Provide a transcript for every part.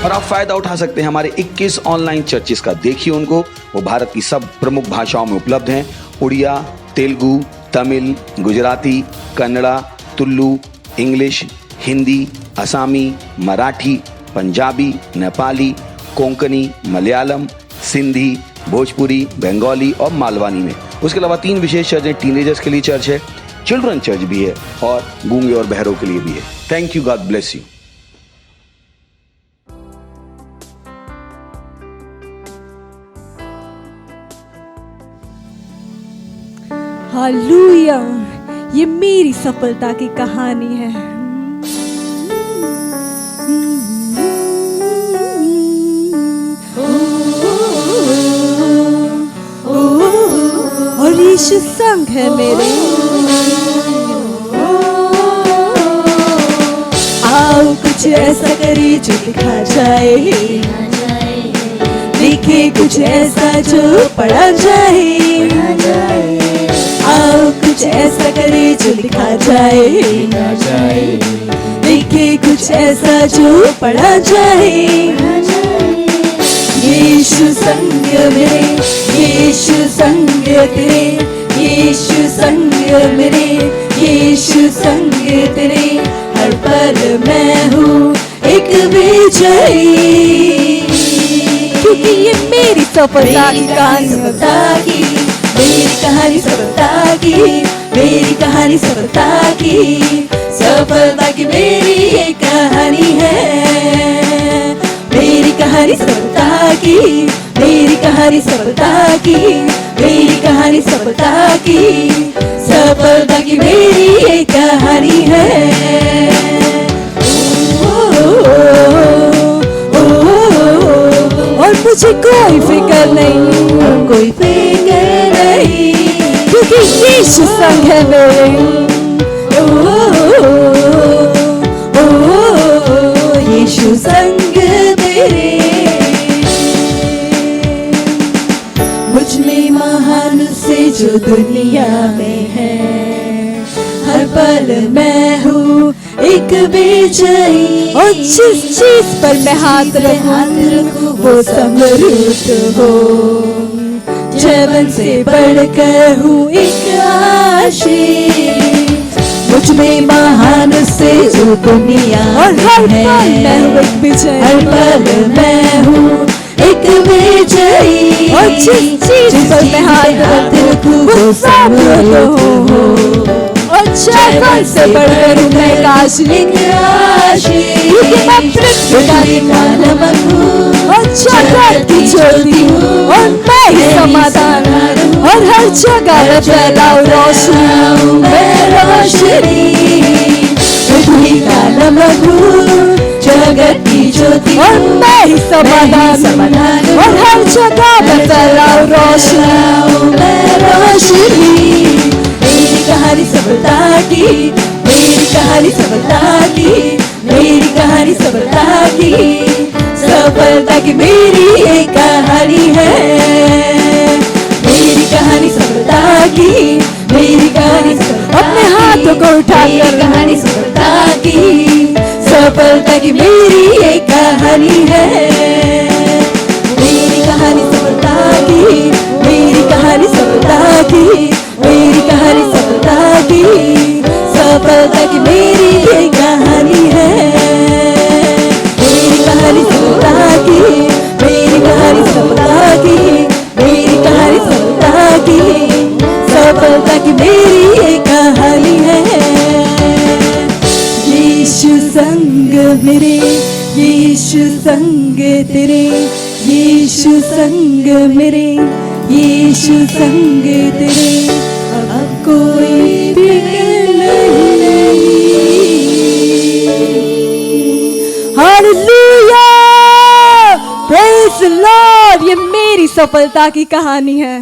और आप फायदा उठा सकते हैं हमारे 21 ऑनलाइन चर्चेस का। देखिए उनको, वो भारत की सब प्रमुख भाषाओं में उपलब्ध हैं। उड़िया, तेलुगु, तमिल, गुजराती, कन्नड़ा, तुलु, इंग्लिश, हिंदी, असमी, मराठी, पंजाबी, नेपाली, कोंकणी, मलयालम, सिंधी, भोजपुरी, बंगाली और मालवानी में। उसके अलावा 3 विशेष चर्च हैं। टीनेजर्स के लिए चर्च है, चिल्ड्रन चर्च भी है और गूंगे और बहरों के लिए भी है। Thank you, God bless you. Hallelujah, ये मेरी सफलता की कहानी है। और यीशु संग है मेरे। आओ कुछ ऐसा करे जो दिखा जाए, लिखे कुछ ऐसा जो पढ़ा जाए। आओ कुछ ऐसा करे जो लिखा जाए, लिखे कुछ ऐसा जो पढ़ा जाए। यीशु संग मेरे, यीशु संग तेरे, यीशु संग मेरे, यीशु संग तेरे। हर पल मैं हूँ एक विजयी, क्योंकि ये मेरी सफलता की कहानी। मेरी कहानी सफलता की, मेरी कहानी सफलता की, सफलता की मेरी ये कहानी है। मेरी कहानी सफलता की, मेरी कहानी सफलता की, मेरी कहानी सफलता की, सफलता की मेरी ये कहानी है। और मुझे कोई फिक्र नहीं, कोई फिक्र नहीं, क्योंकि यीशु संग है मेरे। यीशु संग तेरे। मुझ में महान से जो दुनिया में है, हर पल मैं हूँ एक विजयी। और जिस चीज पर मैं हाथ रखूं वो समृद्ध हो। जीवन से बढ़कर हूँ एक आशीष। मुझ में महान से जो दुनिया और हर पल मैं हूँ एक विजयी। हर पल मैं हूँ एक विजयी। और जिस चीज पर मैं हाथ रखूं वो समृद्ध हो। और जीवन से बढ़कर हूँ मैं काशिक राशि, क्योंकि मैं पृथ्वी का नमक हूँ और जगत की ज्योति हूँ। और मैं ही समाधान हूँ और हर जगह मैं फैलाऊं रोशनी। मैं रोशनी, पृथ्वी का नमक हूँ, जगत की ज्योति और मैं ही समाधान हूँ और हर जगह मैं फैलाऊं रोशनी। मैं रोशनी। मेरी कहानी सफलता की, मेरी कहानी सफलता की, मेरी कहानी सफलता की, सफलता की मेरी एक कहानी है। मेरी कहानी सफलता की, मेरी कहानी सफलता। अपने हाथों को उठाकर कहानी सफलता की, सफलता की मेरी एक कहानी है। मेरी कहानी सफलता की, मेरी कहानी सफलता की, मेरी कहानी सफलता की, सफलता की मेरी ये कहानी है। मेरी कहानी सफलता की, मेरी कहानी सफलता की, मेरी कहानी सफलता की, सफलता की मेरी ये कहानी है। यीशु संग मेरे, यीशु संग तेरे, यीशु संग मेरे, यीशु संग तेरे। अब कोई फिक्र नहीं। Hallelujah, praise the Lord. ये मेरी सफलता की कहानी है।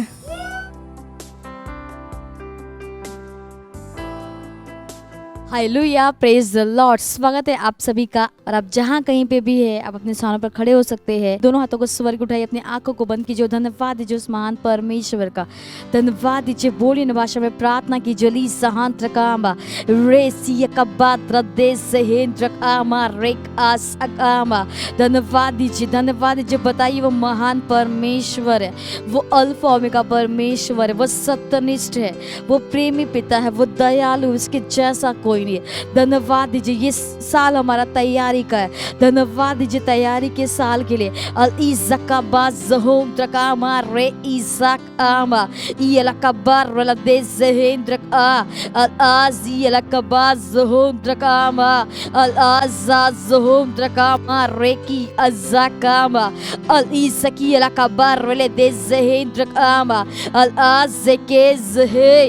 Hallelujah, praise the Lord. स्वागत है आप सभी का। और आप जहाँ कहीं पे भी है, आप अपने स्थानों पर खड़े हो सकते हैं। दोनों हाथों को स्वर्ग उठाइए, अपनी आंखों को बंद कीजिए। धन्यवाद दीजिए उस महान परमेश्वर का। धन्यवाद दीजिए। बोलिए न भाषा में प्रार्थना की। जली सहांत्र कामा रेसी कबात रदे सहेंद्र कामा रेक आस अकामा। धन्यवाद दीजिए, धन्यवाद दीजिए। बताइए वो महान परमेश्वर है, वो अल्फा ओमेगा परमेश्वर है, वो सत्यनिष्ठ है, वो प्रेमी पिता है, वो दयालु, उसके जैसा कोई नहीं है। धन्यवाद दीजिए। ये साल हमारा तैयारी का है। धन्यवाद दीजिए तैयारी के साल के लिए। अल इज़काबा ज़होम त्रकामा रे इज़कामा इयलकबार रलदे ज़हेंद्र आ अल आज़ी यलकबा ज़होम त्रकामा अल आज़ा ज़होम त्रकामा रे की अज़कामा अल इज़की यलकबार रलदे ज़हेंद्र आमा अल आज़के ज़हे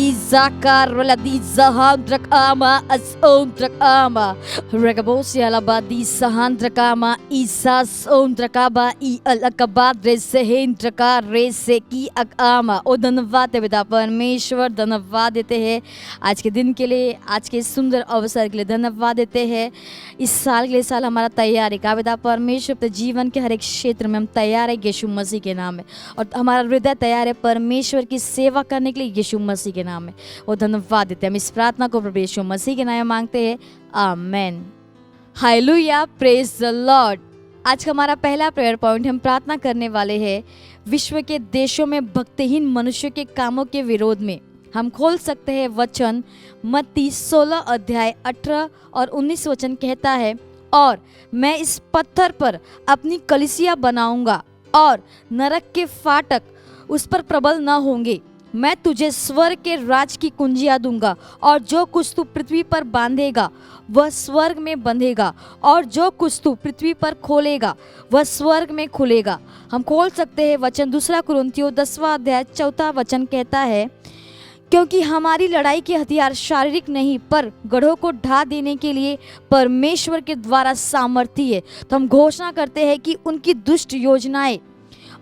इज़कार रलदी ज़हाम त्रकामा asondrakama regabosia labadi sahandrakama isasondrakaba i alakabad resehendraka reseki akama। ओ धन्यवाद है पिता परमेश्वर, धन्यवाद देते हैं आज के दिन के लिए, आज के सुंदर अवसर के लिए धन्यवाद देते हैं। इस साल के लिए साल हमारा तैयारी का पिता परमेश्वर, तो जीवन के हर एक क्षेत्र में हम तैयार है यीशु मसीह के नाम में। और हमारा हृदय तैयार है परमेश्वर की सेवा करने के लिए यीशु मसीह के नाम में। वो धन्यवाद देते हैं। हम इस प्रार्थना को प्रभु यीशु मसीह के नाम में मांगते हैं, amen. Hallelujah, praise the Lord. आज का हमारा पहला प्रेयर पॉइंट, हम प्रार्थना करने वाले हैं विश्व के देशों में भक्तिहीन मनुष्यों के कामों के विरोध में। हम खोल सकते हैं वचन मत्ती 16 अध्याय 18 और 19 वचन कहता है, और मैं इस पत्थर पर अपनी कलीसिया बनाऊंगा और नरक के फाटक उस पर प्रबल न होंगे। मैं तुझे स्वर्ग के राज की कुंजियां दूंगा, और जो कुछ तू पृथ्वी पर बांधेगा वह स्वर्ग में बंधेगा, और जो कुछ तू पृथ्वी पर खोलेगा वह स्वर्ग में खुलेगा। हम खोल सकते हैं वचन 2 कुरिन्थियों 10वां अध्याय 4वां वचन कहता है, क्योंकि हमारी लड़ाई के हथियार शारीरिक नहीं पर गढ़ों को ढा देने के लिए परमेश्वर के द्वारा सामर्थी है। तो हम घोषणा करते हैं कि उनकी दुष्ट योजनाएं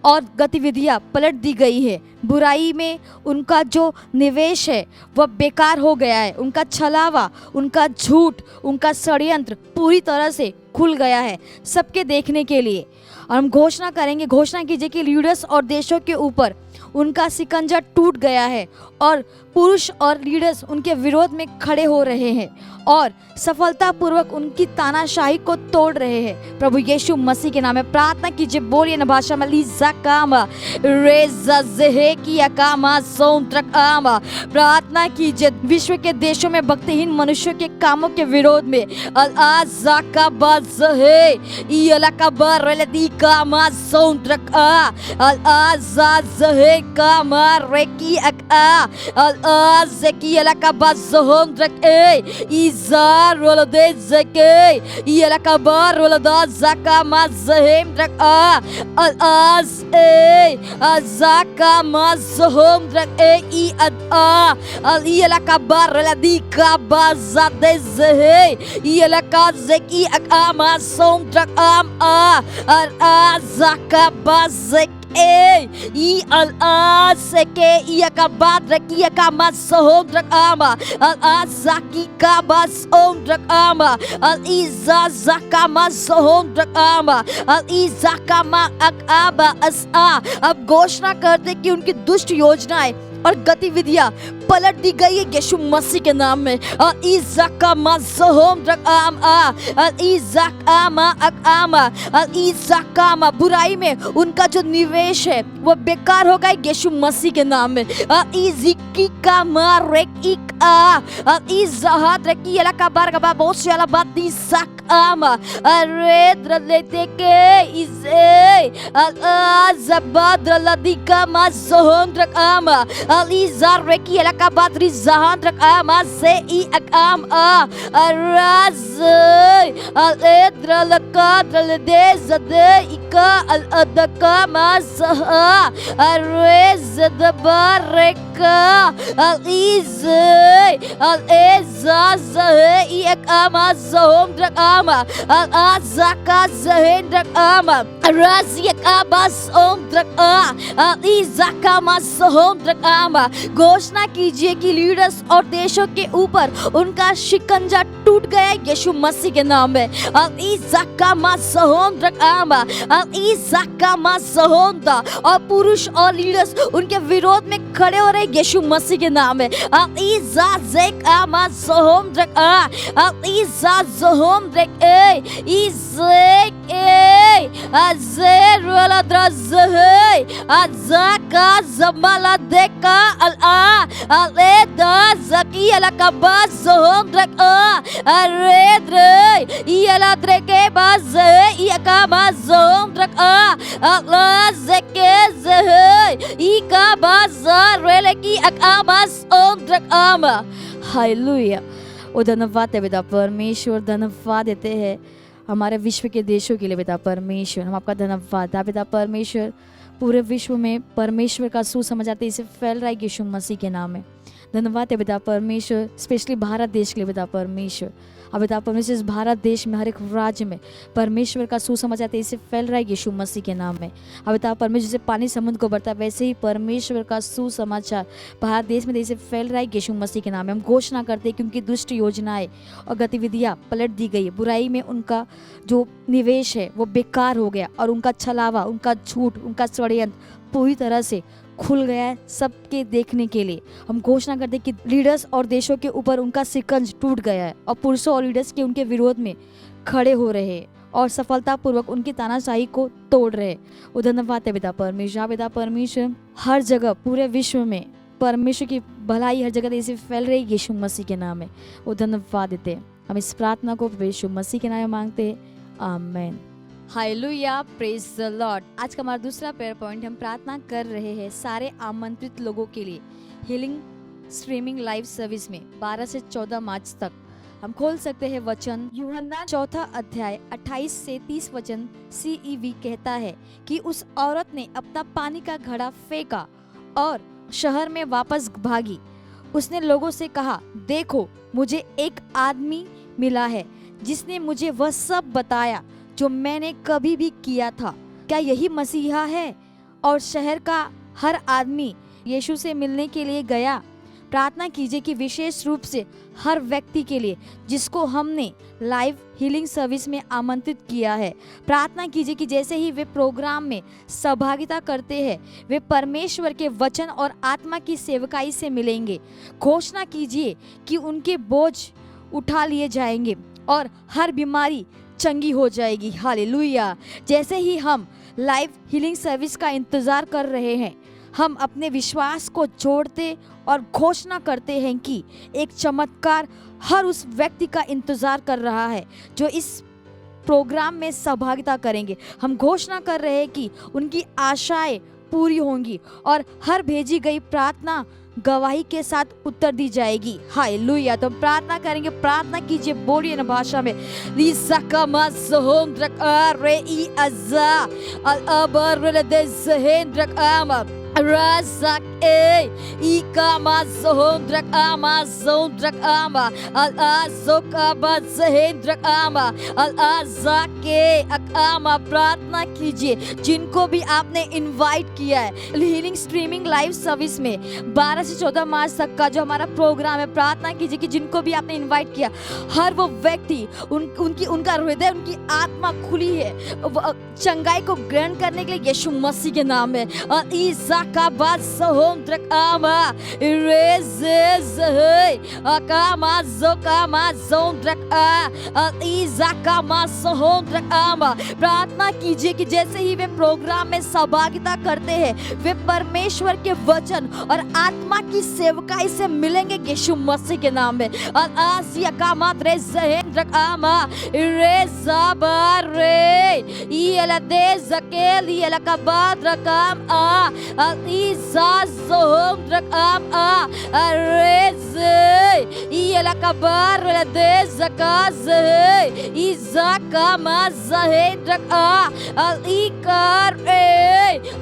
और गतिविधियां पलट दी गई है। बुराई में उनका जो निवेश है वह बेकार हो गया है। उनका छलावा, उनका झूठ, उनका षड्यंत्र पूरी तरह से खुल गया है सबके देखने के लिए। और हम घोषणा करेंगे, घोषणा कीजिए कि लीडर्स और देशों के ऊपर उनका सिकंजा टूट गया है और पुरुष और लीडर्स उनके विरोध में खड़े हो रहे हैं और सफलतापूर्वक उनकी तानाशाही को तोड़ रहे हैं। प्रभु यीशु मसीह के नाम में प्रार्थना कीजिए। बोलिए न भाषा में लीज़कामा रेज़ज़हेकियाकामा सोंत्रकामा। प्रार्थना कीजिए विश्व के देशों में भक्तिहीन मनुष्यों के कामों के विरोध में। अल आज़ाकाबाज़हे इयलकाबारलदीकामा सोंत्रका अल आज़ाज़हेकामा रेकिअका अल आज़ेकियलकाबाज़होंत्रके Izar rolode zeke yelakabar rolada zaka mazhem drak a al az e azaka mazhom drak e ad a al yelakabar roladika bazade zehe yelakazeki akama som drak am a al azaka bazek i al aseke iakabat rakiakama sohondrakama al azaki kabas ondrakama al izazakama sohondrakama al izakama akaba asa। अब घोषणा कर दे कि उनकी दुष्ट योजनाएं और गतिविधियां पलट दी गई है यीशु मसीह के नाम में। इज़कामा ज़होंद्रकाम आ इज़कामा अकामा इज़कामा। बुराई में उनका जो निवेश है वो बेकार होगा यीशु मसीह के नाम में। इज़किकामा रेकिका इज़हात रेकियला का बार का बहुत सारा बात इज़कामा अरे द्रलेते के इज़े अज़बाद्रलदिकामा ज़होंद्रकामा Alizar reki elaka badri zahandrak ama se I akam a arazay al edra lakadra lede zade ika al adaka masaha arez dabareka al izay al ezazay I akama zahandrak ama al azaka zahendrak ama arazia घोषणा कीजिए कि leaders और देशों के ऊपर उनका शिकंजा टूट गया यीशु मसीह के नाम में। और पुरुष और लीडर्स उनके विरोध में खड़े हो रहे यीशु मसीह के नाम में। हालेलुया। ओ धन्यवाद है पिता परमेश्वर, धन्यवाद देते हैं हमारे विश्व के देशों के लिए पिता परमेश्वर। हम आपका धन्यवाद है पिता परमेश्वर। पूरे विश्व में परमेश्वर का सुसमाचार इसे फैल रहा है यीशु मसीह के नाम में। धन्यवाद है पिता परमेश्वर, स्पेशली भारत देश के लिए पिता परमेश्वर। अब पिता परमेश्वर इस भारत देश में हर एक राज्य में परमेश्वर का सुसमाचार इसे फैल रहा है यीशु मसीह के नाम में। अब पिता परमेश्वर जैसे पानी समुद्र को बढ़ता है वैसे ही परमेश्वर का सुसमाचार भारत देश में इसे फैल रहा है यीशु मसीह के नाम में। हम घोषणा करते हैं कि उनकी दुष्ट योजनाएं और गतिविधियां पलट दी गई है। बुराई में उनका जो निवेश है वो बेकार हो गया और उनका छलावा, उनका झूठ, उनका षड्यंत्र पूरी तरह से खुल गया है सबके देखने के लिए। हम घोषणा करते हैं कि लीडर्स और देशों के ऊपर उनका शिकंज टूट गया है और पुरुषों और लीडर्स के उनके विरोध में खड़े हो रहे हैं और सफलतापूर्वक उनकी तानाशाही को तोड़ रहे हैं। धन्यवाद है पिता परमेश्वर। पिता परमेश्वर हर जगह पूरे विश्व में परमेश्वर की भलाई हर जगह इसे फैल रही यीशु मसीह के नाम में। वो धन्यवाद देते हैं। हम इस प्रार्थना को यीशु मसीह के नाम में मांगते हैं, आमीन। Hallelujah, praise the Lord. आज का हमारा दूसरा प्रेयर पॉइंट, हम प्रार्थना कर रहे हैं सारे आमंत्रित लोगों के लिए हीलिंग स्ट्रीमिंग लाइव सर्विस में 12 से 14 मार्च तक। हम खोल सकते हैं वचन यूहन्ना 4 अध्याय 28 से 30 वचन। CEV कहता है कि उस औरत ने अपना पानी का घड़ा फेंका और शहर में वापस भागी। उसने लोगों से कहा, देखो मुझे एक आदमी मिला है जिसने मुझे वह सब बताया जो मैंने कभी भी किया था। क्या यही मसीहा है? और शहर का हर आदमी यीशु से मिलने के लिए गया। प्रार्थना कीजिए कि विशेष रूप से हर व्यक्ति के लिए जिसको हमने लाइव हीलिंग सर्विस में आमंत्रित किया है। प्रार्थना कीजिए कि जैसे ही वे प्रोग्राम में सहभागिता करते हैं वे परमेश्वर के वचन और आत्मा की सेवकाई से मिलेंगे। घोषणा कीजिए कि उनके बोझ उठा लिए जाएंगे और हर बीमारी चंगी हो जाएगी। हालेलुया। जैसे ही हम लाइव हीलिंग सर्विस का इंतजार कर रहे हैं, हम अपने विश्वास को जोड़ते और घोषणा करते हैं कि एक चमत्कार हर उस व्यक्ति का इंतजार कर रहा है जो इस प्रोग्राम में सहभागिता करेंगे। हम घोषणा कर रहे हैं कि उनकी आशाएं पूरी होंगी और हर भेजी गई प्रार्थना गवाही के साथ उत्तर दी जाएगी। हालेलुया। तो हम प्रार्थना करेंगे। प्रार्थना कीजिए, बोलिए ना भाषा में। प्रार्थना कीजिए जिनको भी आपने इनवाइट किया है हीलिंग स्ट्रीमिंग लाइव सर्विस में 12 से 14 मार्च तक का जो हमारा प्रोग्राम है। प्रार्थना कीजिए कि जिनको भी आपने इनवाइट किया हर वो व्यक्ति उनका हृदय, उनकी आत्मा खुली है चंगाई को ग्रहण करने के लिए यीशु मसीह के नाम में। प्रार्थना कीजिए कि जैसे ही वे प्रोग्राम में सहभागिता करते हैं वे परमेश्वर के वचन और आत्मा की सेवकाई से मिलेंगे यीशु मसीह के नाम में। zohom drak am a areze iela kabar la dezakaz izaka mazahe drak a al ikar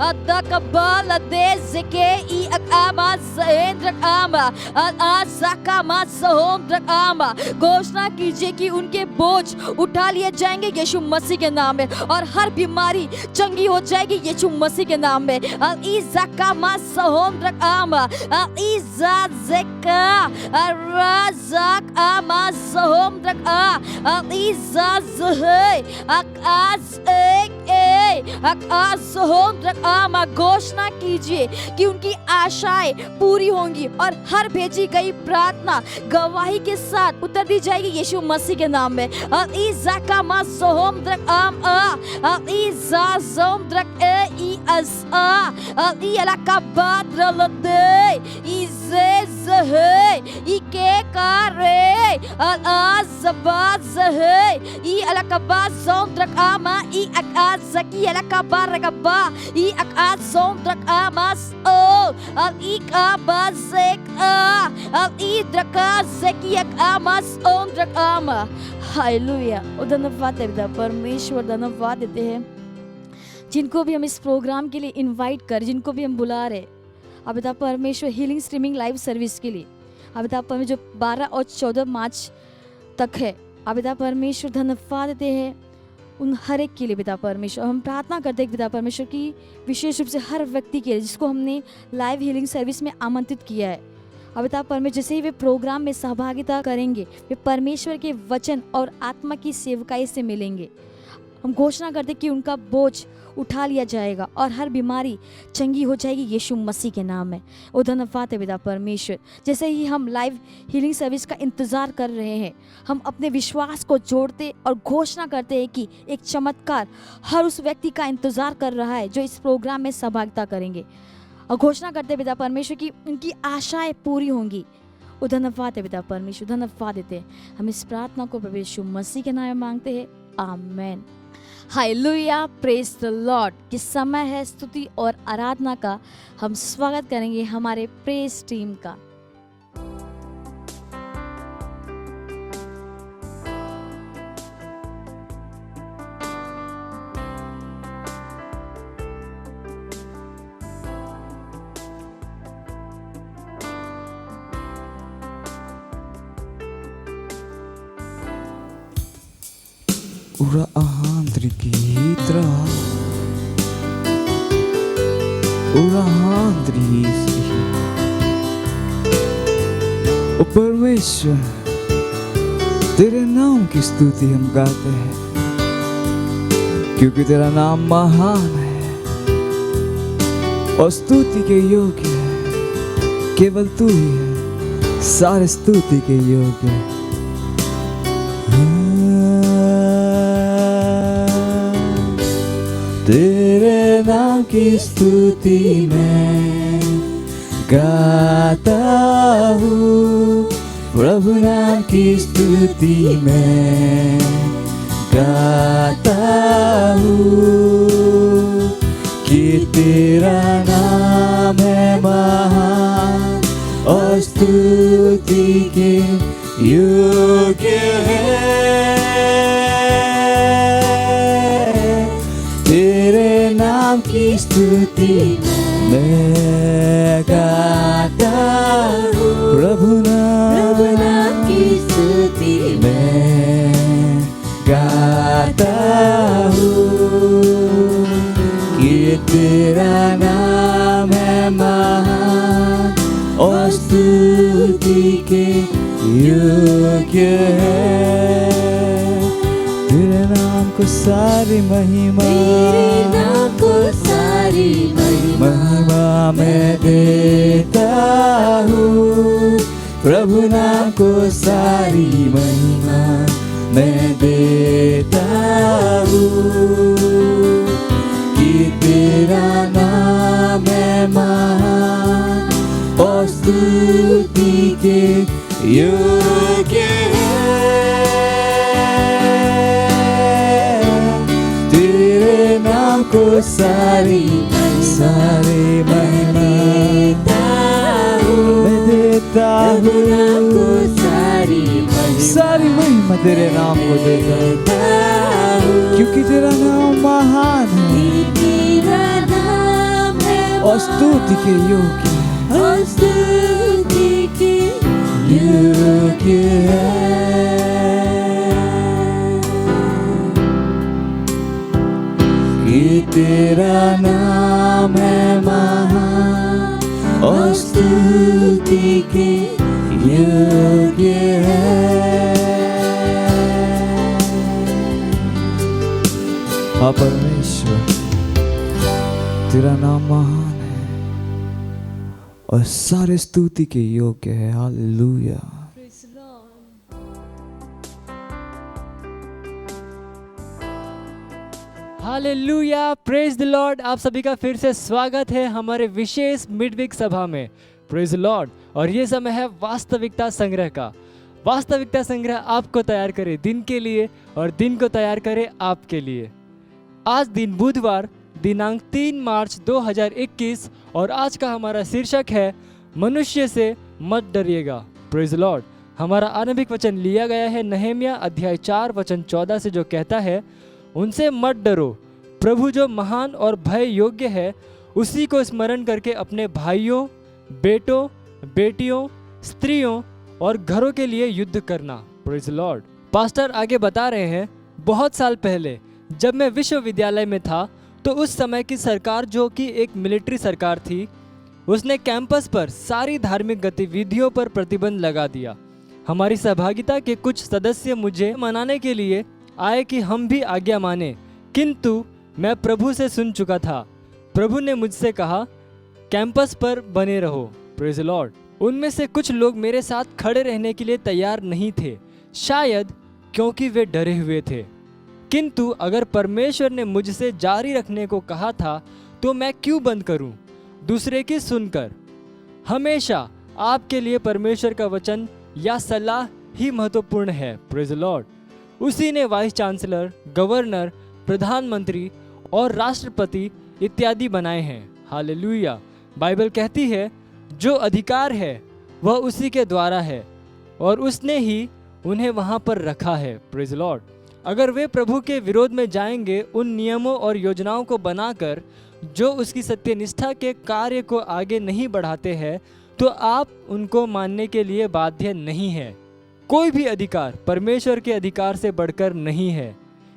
adakabala dezeke I akama zahendrak ama al azaka mazahom drak ama घोषणा कीजिए कि उनके बोझ उठा लिए जाएंगे यीशु मसीह के नाम में और हर बीमारी चंगी हो जाएगी यीशु मसीह के नाम में इज़ाका मासहोम रकामा इज़ाज़का राज़ाक आमासहोम रका इज़ाज़हे अकाज़ अकाज़होम रकामा घोषणा कीजिए कि उनकी आशाएं पूरी होंगी और हर भेजी गई प्रार्थना गवाही के साथ उत्तर दी जाएगी यीशु मसीह के नाम में इज़ाका मासहोम रकाम इज़ाज़ोम रक ई अस इलाका बादरलदे इज़ेज़हे इके कारे अज़बाज़हे इलाका बाज़ोम रकामा इ अकाज़की इलाका बारकबा इ अकाज़ोम रकामास ओ इका बाज़ेक इद्रकाज़की अकामास ओम रकामा हालेलुया। धन्यवाद पिता परमेश्वर, धन्यवाद देते हैं जिनको भी हम इस प्रोग्राम के लिए इनवाइट कर, जिनको भी हम बुला रहे अब पिता परमेश्वर हीलिंग स्ट्रीमिंग लाइव सर्विस के लिए अब पिता परमेश्वर जो 12 और 14 मार्च तक है अब पिता परमेश्वर धन्यवाद देते हैं उन हर एक के लिए पिता परमेश्वर। हम प्रार्थना करते हैं पिता परमेश्वर की विशेष रूप से हर व्यक्ति के लिए जिसको हमने लाइव हीलिंग सर्विस में आमंत्रित किया है अब पिता परमेश्वर जैसे ही वे प्रोग्राम में सहभागिता करेंगे वे परमेश्वर के वचन और आत्मा की सेवकाई से मिलेंगे। हम घोषणा करते कि उनका बोझ उठा लिया जाएगा और हर बीमारी चंगी हो जाएगी यीशु मसीह के नाम में। ओ धन्यवाद है पिता परमेश्वर। जैसे ही हम लाइव हीलिंग सर्विस का इंतज़ार कर रहे हैं हम अपने विश्वास को जोड़ते और घोषणा करते हैं कि एक चमत्कार हर उस व्यक्ति का इंतज़ार कर रहा है जो इस प्रोग्राम में सहभागिता करेंगे और घोषणा करते हैं पिता परमेश्वर की उनकी आशाएं पूरी होंगी। ओ धन्यवाद है पिता परमेश्वर, धन्यवाद देते हैं। हम इस प्रार्थना को प्रभु यीशु मसीह के नाम में मांगते हैं, आमीन। Hallelujah, praise the Lord. कि समय है स्तुति और आराधना का। हम स्वागत करेंगे हमारे प्रेज टीम का। Ura ahandrikitra Ura ahandrisi ओ परमेश्वर तेरे नाम की स्तुति हम गाते हैं क्योंकि तेरा नाम महान है और स्तुति के योग्य है। केवल तू ही है सारे स्तुति के योग्य है। तेरे नाम की स्तुति मैं गाता हूँ, प्रभु नाम की स्तुति मैं गाता हूँ कि तेरा नाम है महान और स्तुति के योग्य है। तेरे नाम की स्तुति मैं गाता हूँ, प्रभु नाम की स्तुति मैं गाता हूँ कि तेरा नाम है महान और स्तुति के योग्य है। तेरे नाम को सारी महिमा, तेरे नाम को सारी महिमा मैं देता हूँ, प्रभु नाम को सारी महिमा मैं देता हूँ कि तेरा नाम है महान और स्तुति के योग्य है। तेरे नाम को सारी महिमा देता प्रभु हूँ, नाम को सारी महिमा तेरे नाम को देता हूँ, हूँ, क्योंकि तेरा नाम महान है तेरा नाम है और स्तुति के योग्य है, और स्तुति के योग्य है। कि तेरा नाम है महान और स्तुति के योग्य है। हाँ परमेश्वर, तेरा नाम महान है और सारे स्तुति के योग्य है। Hallelujah. Hallelujah, praise the Lord. आप सभी का फिर से स्वागत है हमारे विशेष मिडवीक सभा में। Praise the Lord. और ये समय है वास्तविकता संग्रह का। वास्तविकता संग्रह आपको तैयार करे दिन के लिए और दिन को तैयार करे आपके लिए। आज दिन बुधवार दिनांक 3 मार्च 2021 और आज का हमारा शीर्षक है मनुष्य से मत डरिएगा। Praise the Lord. हमारा आरंभिक वचन लिया गया है नहम्याह अध्याय 4 वचन 14 से, जो कहता है, उनसे मत डरो, प्रभु जो महान और भय योग्य है उसी को स्मरण करके अपने भाइयों, बेटों, बेटियों, स्त्रियों और घरों के लिए युद्ध करना। Praise the Lord. पास्टर आगे बता रहे हैं, बहुत साल पहले जब मैं विश्वविद्यालय में था तो उस समय की सरकार, जो कि एक मिलिट्री सरकार थी, उसने कैंपस पर सारी धार्मिक गतिविधियों पर प्रतिबंध लगा दिया। हमारी सहभागिता के कुछ सदस्य मुझे मनाने के लिए आए कि हम भी आज्ञा माने, किंतु मैं प्रभु से सुन चुका था। प्रभु ने मुझसे कहा, कैंपस पर बने रहो। Praise the Lord. उनमें से कुछ लोग मेरे साथ खड़े रहने के लिए तैयार नहीं थे, शायद क्योंकि वे डरे हुए थे। किंतु अगर परमेश्वर ने मुझसे जारी रखने को कहा था तो मैं क्यों बंद करूं? दूसरे की सुनकर। हमेशा आपके लिए परमेश्वर का वचन या सलाह ही महत्वपूर्ण है। Praise the Lord. उसी ने वाइस चांसलर, गवर्नर, प्रधानमंत्री और राष्ट्रपति इत्यादि बनाए हैं। हालेलुया। बाइबल कहती है, जो अधिकार है वह उसी के द्वारा है और उसने ही उन्हें वहां पर रखा है। Praise the Lord. अगर वे प्रभु के विरोध में जाएंगे, उन नियमों और योजनाओं को बनाकर जो उसकी सत्यनिष्ठा के कार्य को आगे नहीं बढ़ाते हैं, तो आप उनको मानने के लिए बाध्य नहीं है। कोई भी अधिकार परमेश्वर के अधिकार से बढ़कर नहीं है।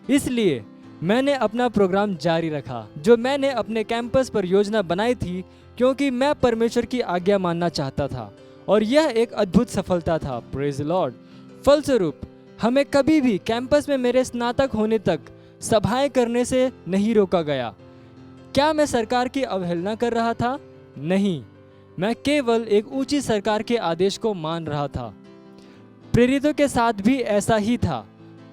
इसलिए मैंने अपना प्रोग्राम जारी रखा, जो मैंने अपने कैंपस पर योजना बनाई थी, क्योंकि मैं परमेश्वर की आज्ञा मानना चाहता था और यह एक अद्भुत सफलता था। Praise the Lord. फलस्वरूप हमें कभी भी कैंपस में मेरे स्नातक होने तक सभाएं करने से नहीं रोका गया। क्या मैं सरकार की अवहेलना कर रहा था? नहीं, मैं केवल एक ऊंची सरकार के आदेश को मान रहा था। प्रेरितों के साथ भी ऐसा ही था।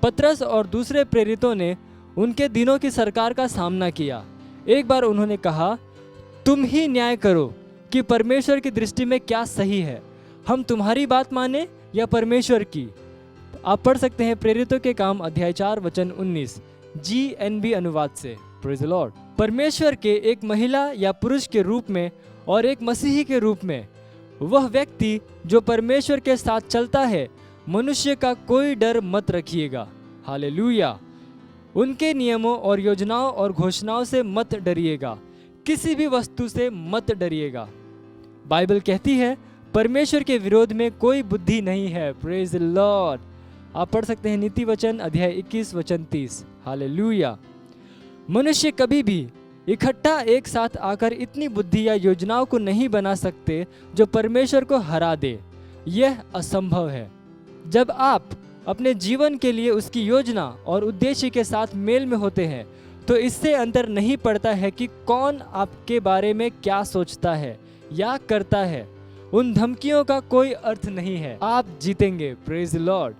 पतरस और दूसरे प्रेरितों ने उनके दिनों की सरकार का सामना किया। एक बार उन्होंने कहा, तुम ही न्याय करो कि परमेश्वर की दृष्टि में क्या सही है, हम तुम्हारी बात माने या परमेश्वर की। आप पढ़ सकते हैं प्रेरितों के काम अध्याय 4 वचन 19 GNB अनुवाद से। Praise the Lord. परमेश्वर के एक महिला या पुरुष के रूप में और एक मसीही के रूप में, वह व्यक्ति जो परमेश्वर के साथ चलता है, मनुष्य का कोई डर मत रखिएगा। हालेलुया। उनके नियमों और योजनाओं और घोषणाओं से मत डरिएगा, किसी भी वस्तु से मत डरिएगा। बाइबल कहती है, परमेश्वर के विरोध में कोई बुद्धि नहीं है। Praise the Lord. आप पढ़ सकते हैं नीति वचन अध्याय 21 वचन 30। हालेलुया। मनुष्य कभी भी इकट्ठा एक साथ आकर इतनी बुद्धि या योजनाओं को नहीं बना सकते जो परमेश्वर को हरा दे। यह असंभव है। जब आप अपने जीवन के लिए उसकी योजना और उद्देश्य के साथ मेल में होते हैं, तो इससे अंतर नहीं पड़ता है कि कौन आपके बारे में क्या सोचता है या करता है। उन धमकियों का कोई अर्थ नहीं है। आप जीतेंगे। Praise the Lord.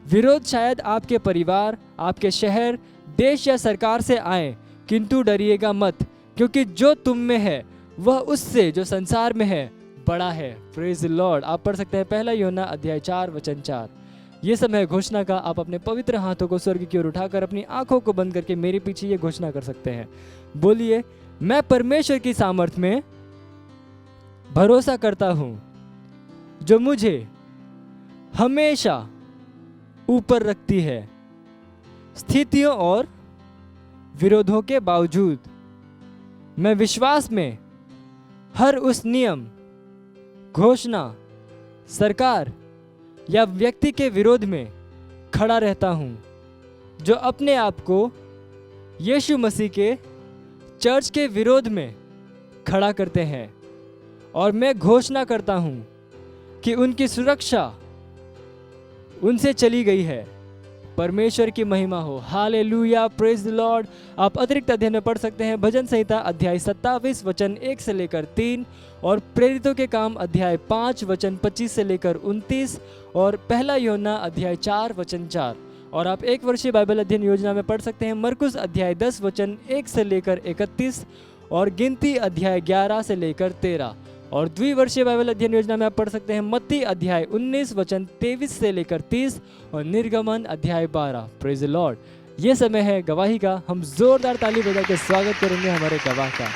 विरोध शायद आपके परिवार, आपके शहर, देश या सरकार से आए, किंतु डरिएगा मत, क्योंकि जो तुम में है वह उससे जो संसार में है बड़ा है। Praise the Lord. आप पढ़ सकते हैं 1 यूहन्ना अध्याय 4 वचन 4। ये समय घोषणा का। आप अपने पवित्र हाथों को स्वर्ग की ओर उठाकर अपनी आंखों को बंद करके मेरे पीछे ये घोषणा कर सकते हैं। बोलिए, मैं परमेश्वर की सामर्थ में भरोसा करता हूँ। जो मुझे हमेशा ऊपर रखती है, स्थितियों और विरोधों के बावजूद। मैं विश्वास में हर उस नियम, घोषणा, सरकार या व्यक्ति के विरोध में खड़ा रहता हूँ जो अपने आप को यीशु मसीह के चर्च के विरोध में खड़ा करते हैं, और मैं घोषणा करता हूँ कि उनकी सुरक्षा उनसे चली गई है। परमेश्वर की महिमा हो। Hallelujah, praise the Lord. आप अतिरिक्त अध्ययन में पढ़ सकते हैं भजन संहिता अध्याय 27 वचन 1 से लेकर 3, और प्रेरितों के काम अध्याय 5 वचन 25 से लेकर 29, और पहला यूहन्ना अध्याय 4 वचन 4। और आप एक वर्षीय बाइबल अध्ययन योजना में पढ़ सकते हैं मरकुस अध्याय 10 वचन 1 से लेकर 31, और गिनती अध्याय 11 से लेकर 13। और द्विवर्षीय बाइबल अध्ययन योजना में आप पढ़ सकते हैं मत्ती अध्याय 19 वचन 23 से लेकर 30, और निर्गमन अध्याय 12। Praise the Lord. ये समय है गवाही का। हम जोरदार ताली बजा के स्वागत करेंगे हमारे गवाह का।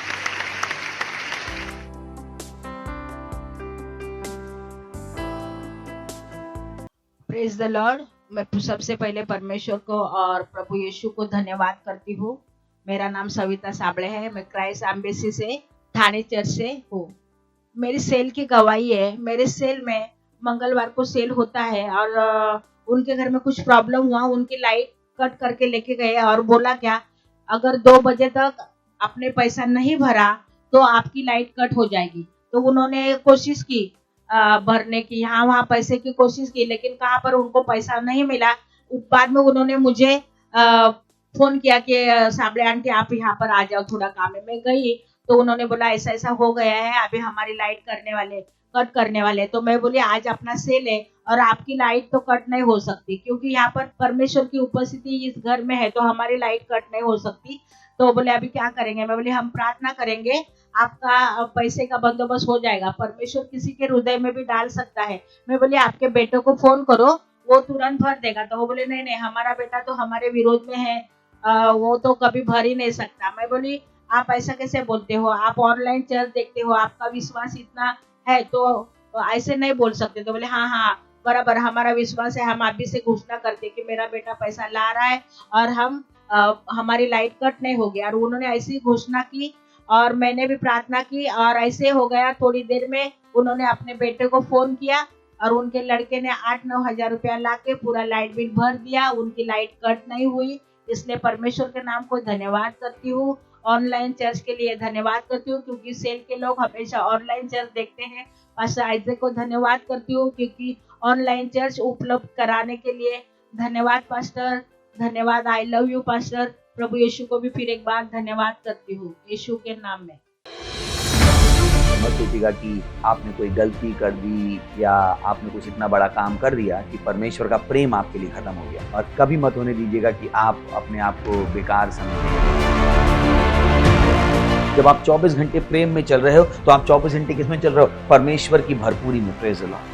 Praise the Lord. मैं सबसे पहले परमेश्वर को और प्रभु यीशु को धन्यवाद करती हूँ। मेरा नाम सविता साबळे है। मैं क्राइस्ट एम्बेसी से थाने चर्च से हूँ। मेरी सेल की गवाही है। मेरे सेल में मंगलवार को सेल होता है, और उनके घर में कुछ प्रॉब्लम हुआ। उनकी लाइट कट करके लेके गए और बोला क्या, अगर 2 बजे तक आपने पैसा नहीं भरा तो आपकी लाइट कट हो जाएगी। तो उन्होंने कोशिश की भरने की, यहाँ वहाँ पैसे की कोशिश की, लेकिन कहाँ पर उनको पैसा नहीं मिला। बाद में उन्होंने मुझे फोन किया कि साबळे आंटी आप यहाँ पर आ जाओ, थोड़ा काम है। मैं गई तो उन्होंने बोला ऐसा ऐसा हो गया है, अभी हमारी लाइट कट करने वाले। तो मैं बोली आज अपना सेल है और आपकी लाइट तो कट नहीं हो सकती, क्योंकि यहाँ पर परमेश्वर की उपस्थिति इस घर में है, तो हमारी लाइट कट नहीं हो सकती। तो बोले अभी क्या करेंगे। मैं बोली हम प्रार्थना करेंगे, आपका पैसे का बंदोबस्त हो जाएगा। परमेश्वर किसी के हृदय में भी डाल सकता है। मैं बोली आपके बेटे को फोन करो, वो तुरंत भर देगा। तो वो बोले नहीं नहीं, हमारा बेटा तो हमारे विरोध में है, वो तो कभी भर ही नहीं सकता। मैं बोली आप ऐसा कैसे बोलते हो, आप ऑनलाइन चर्च देखते हो, आपका विश्वास इतना है तो ऐसे नहीं बोल सकते। तो बोले हाँ हाँ बराबर, हमारा विश्वास है। हम अभी से घोषणा करते कि मेरा बेटा पैसा ला रहा है और हम हमारी लाइट कट नहीं होगी। और उन्होंने ऐसी घोषणा की और मैंने भी प्रार्थना की और ऐसे हो गया। थोड़ी देर में उन्होंने अपने बेटे को फोन किया और उनके लड़के ने 8-9 हजार रुपया ला के पूरा लाइट बिल भर दिया। उनकी लाइट कट नहीं हुई। इसलिए परमेश्वर के नाम को धन्यवाद करती हूँ। ऑनलाइन चर्च के लिए धन्यवाद करती हूँ, क्योंकि सेल के लोग हमेशा ऑनलाइन चर्च देखते हैं। पास्टर आइजैक को धन्यवाद करती हूँ, क्योंकि ऑनलाइन चर्च उपलब्ध कराने के लिए धन्यवाद पास्टर, धन्यवाद। I love you pastor. प्रभु यीशु को भी फिर एक बार धन्यवाद करती हूँ यीशु के नाम में। मत सोचिएगा कि आपने कोई गलती कर दी या आपने कुछ इतना बड़ा काम कर दिया कि परमेश्वर का प्रेम आपके लिए खत्म हो गया। और कभी मत होने दीजिएगा कि आप अपने आप को बेकार समझें। जब आप 24 घंटे प्रेम में चल रहे हो तो आप 24 घंटे किसमें चल रहे हो? परमेश्वर की भरपूरी में। Praise the Lord,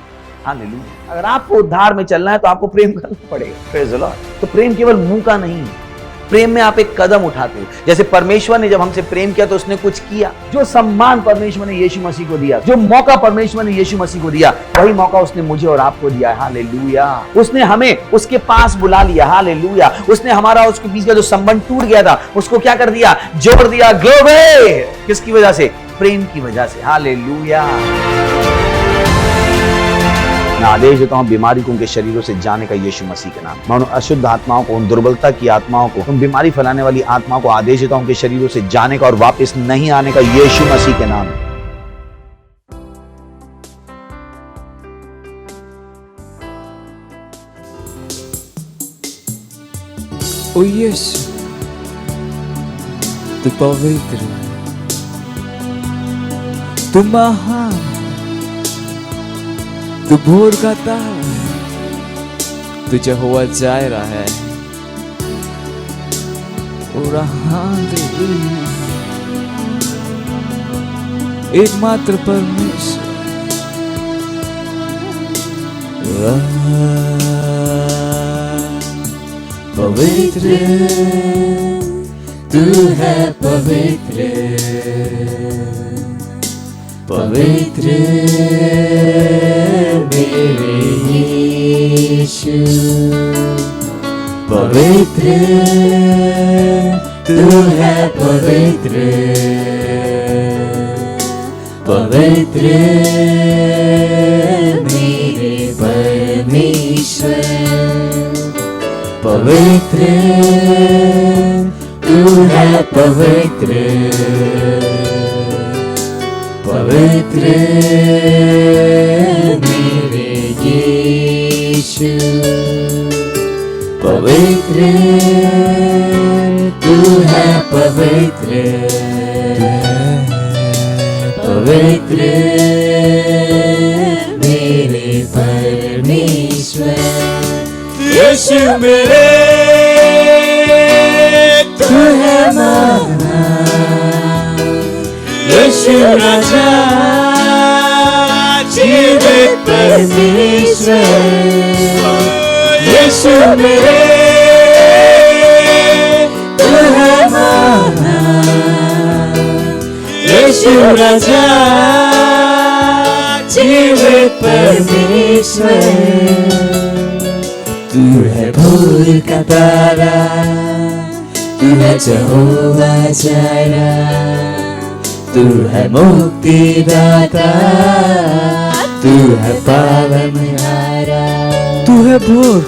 hallelujah. अगर आपको उद्धार में चलना है तो आपको प्रेम करना पड़ेगा। Praise the Lord. तो प्रेम केवल मुंह का नहीं है, प्रेम में आप एक कदम उठाते हो। जैसे परमेश्वर ने जब हमसे प्रेम किया तो उसने कुछ किया। जो सम्मान परमेश्वर ने यीशु मसीह को दिया, जो मौका परमेश्वर ने यीशु मसीह को दिया, वही मौका उसने मुझे और आपको दिया है। हालेलुया। उसने हमें उसके पास बुला लिया। हालेलुया। उसने हमारा उसके बीच का जो संबंध टूट गया था उसको क्या कर दिया? जोड़ दिया। ग्लोरी। किसकी वजह से? प्रेम की वजह से। हालेलुया। मैं आदेश देता हूं बीमारी को उनके शरीरों से जाने का यीशु मसीह के नाम। मैं उन अशुद्ध आत्माओं को, उन दुर्बलता की आत्माओं को, उन बीमारी फैलाने वाली आत्माओं को आदेश देता हूं उनके शरीरों से जाने का और वापस नहीं आने का यीशु मसीह के नाम। ओ यीशु, तू पवित्र है, तू महान, तू भोर का तारा है, तू यहोवा जायरा है। एकमात्र परमेश्वर, पवित्र तू है, पवित्र पवित्र मेरे यीशु पवित्र तू है पवित्र पवित्र मेरे परमेश्वर पवित्र तू है पवित्र पवित्र मेरे यीशु पवित्र तू है पवित्र पवित्र मेरे परमेश्वर यीशु मेरे तू है महान यीशु राजा जीवित परमेश्वर यीशु मेरे तू है महान यीशु राजा जीवित परमेश्वर तू है भोर का तारा तू है यहोवा जायरा तू है मुक्तिदाता तू है पालनहारा तू है भोर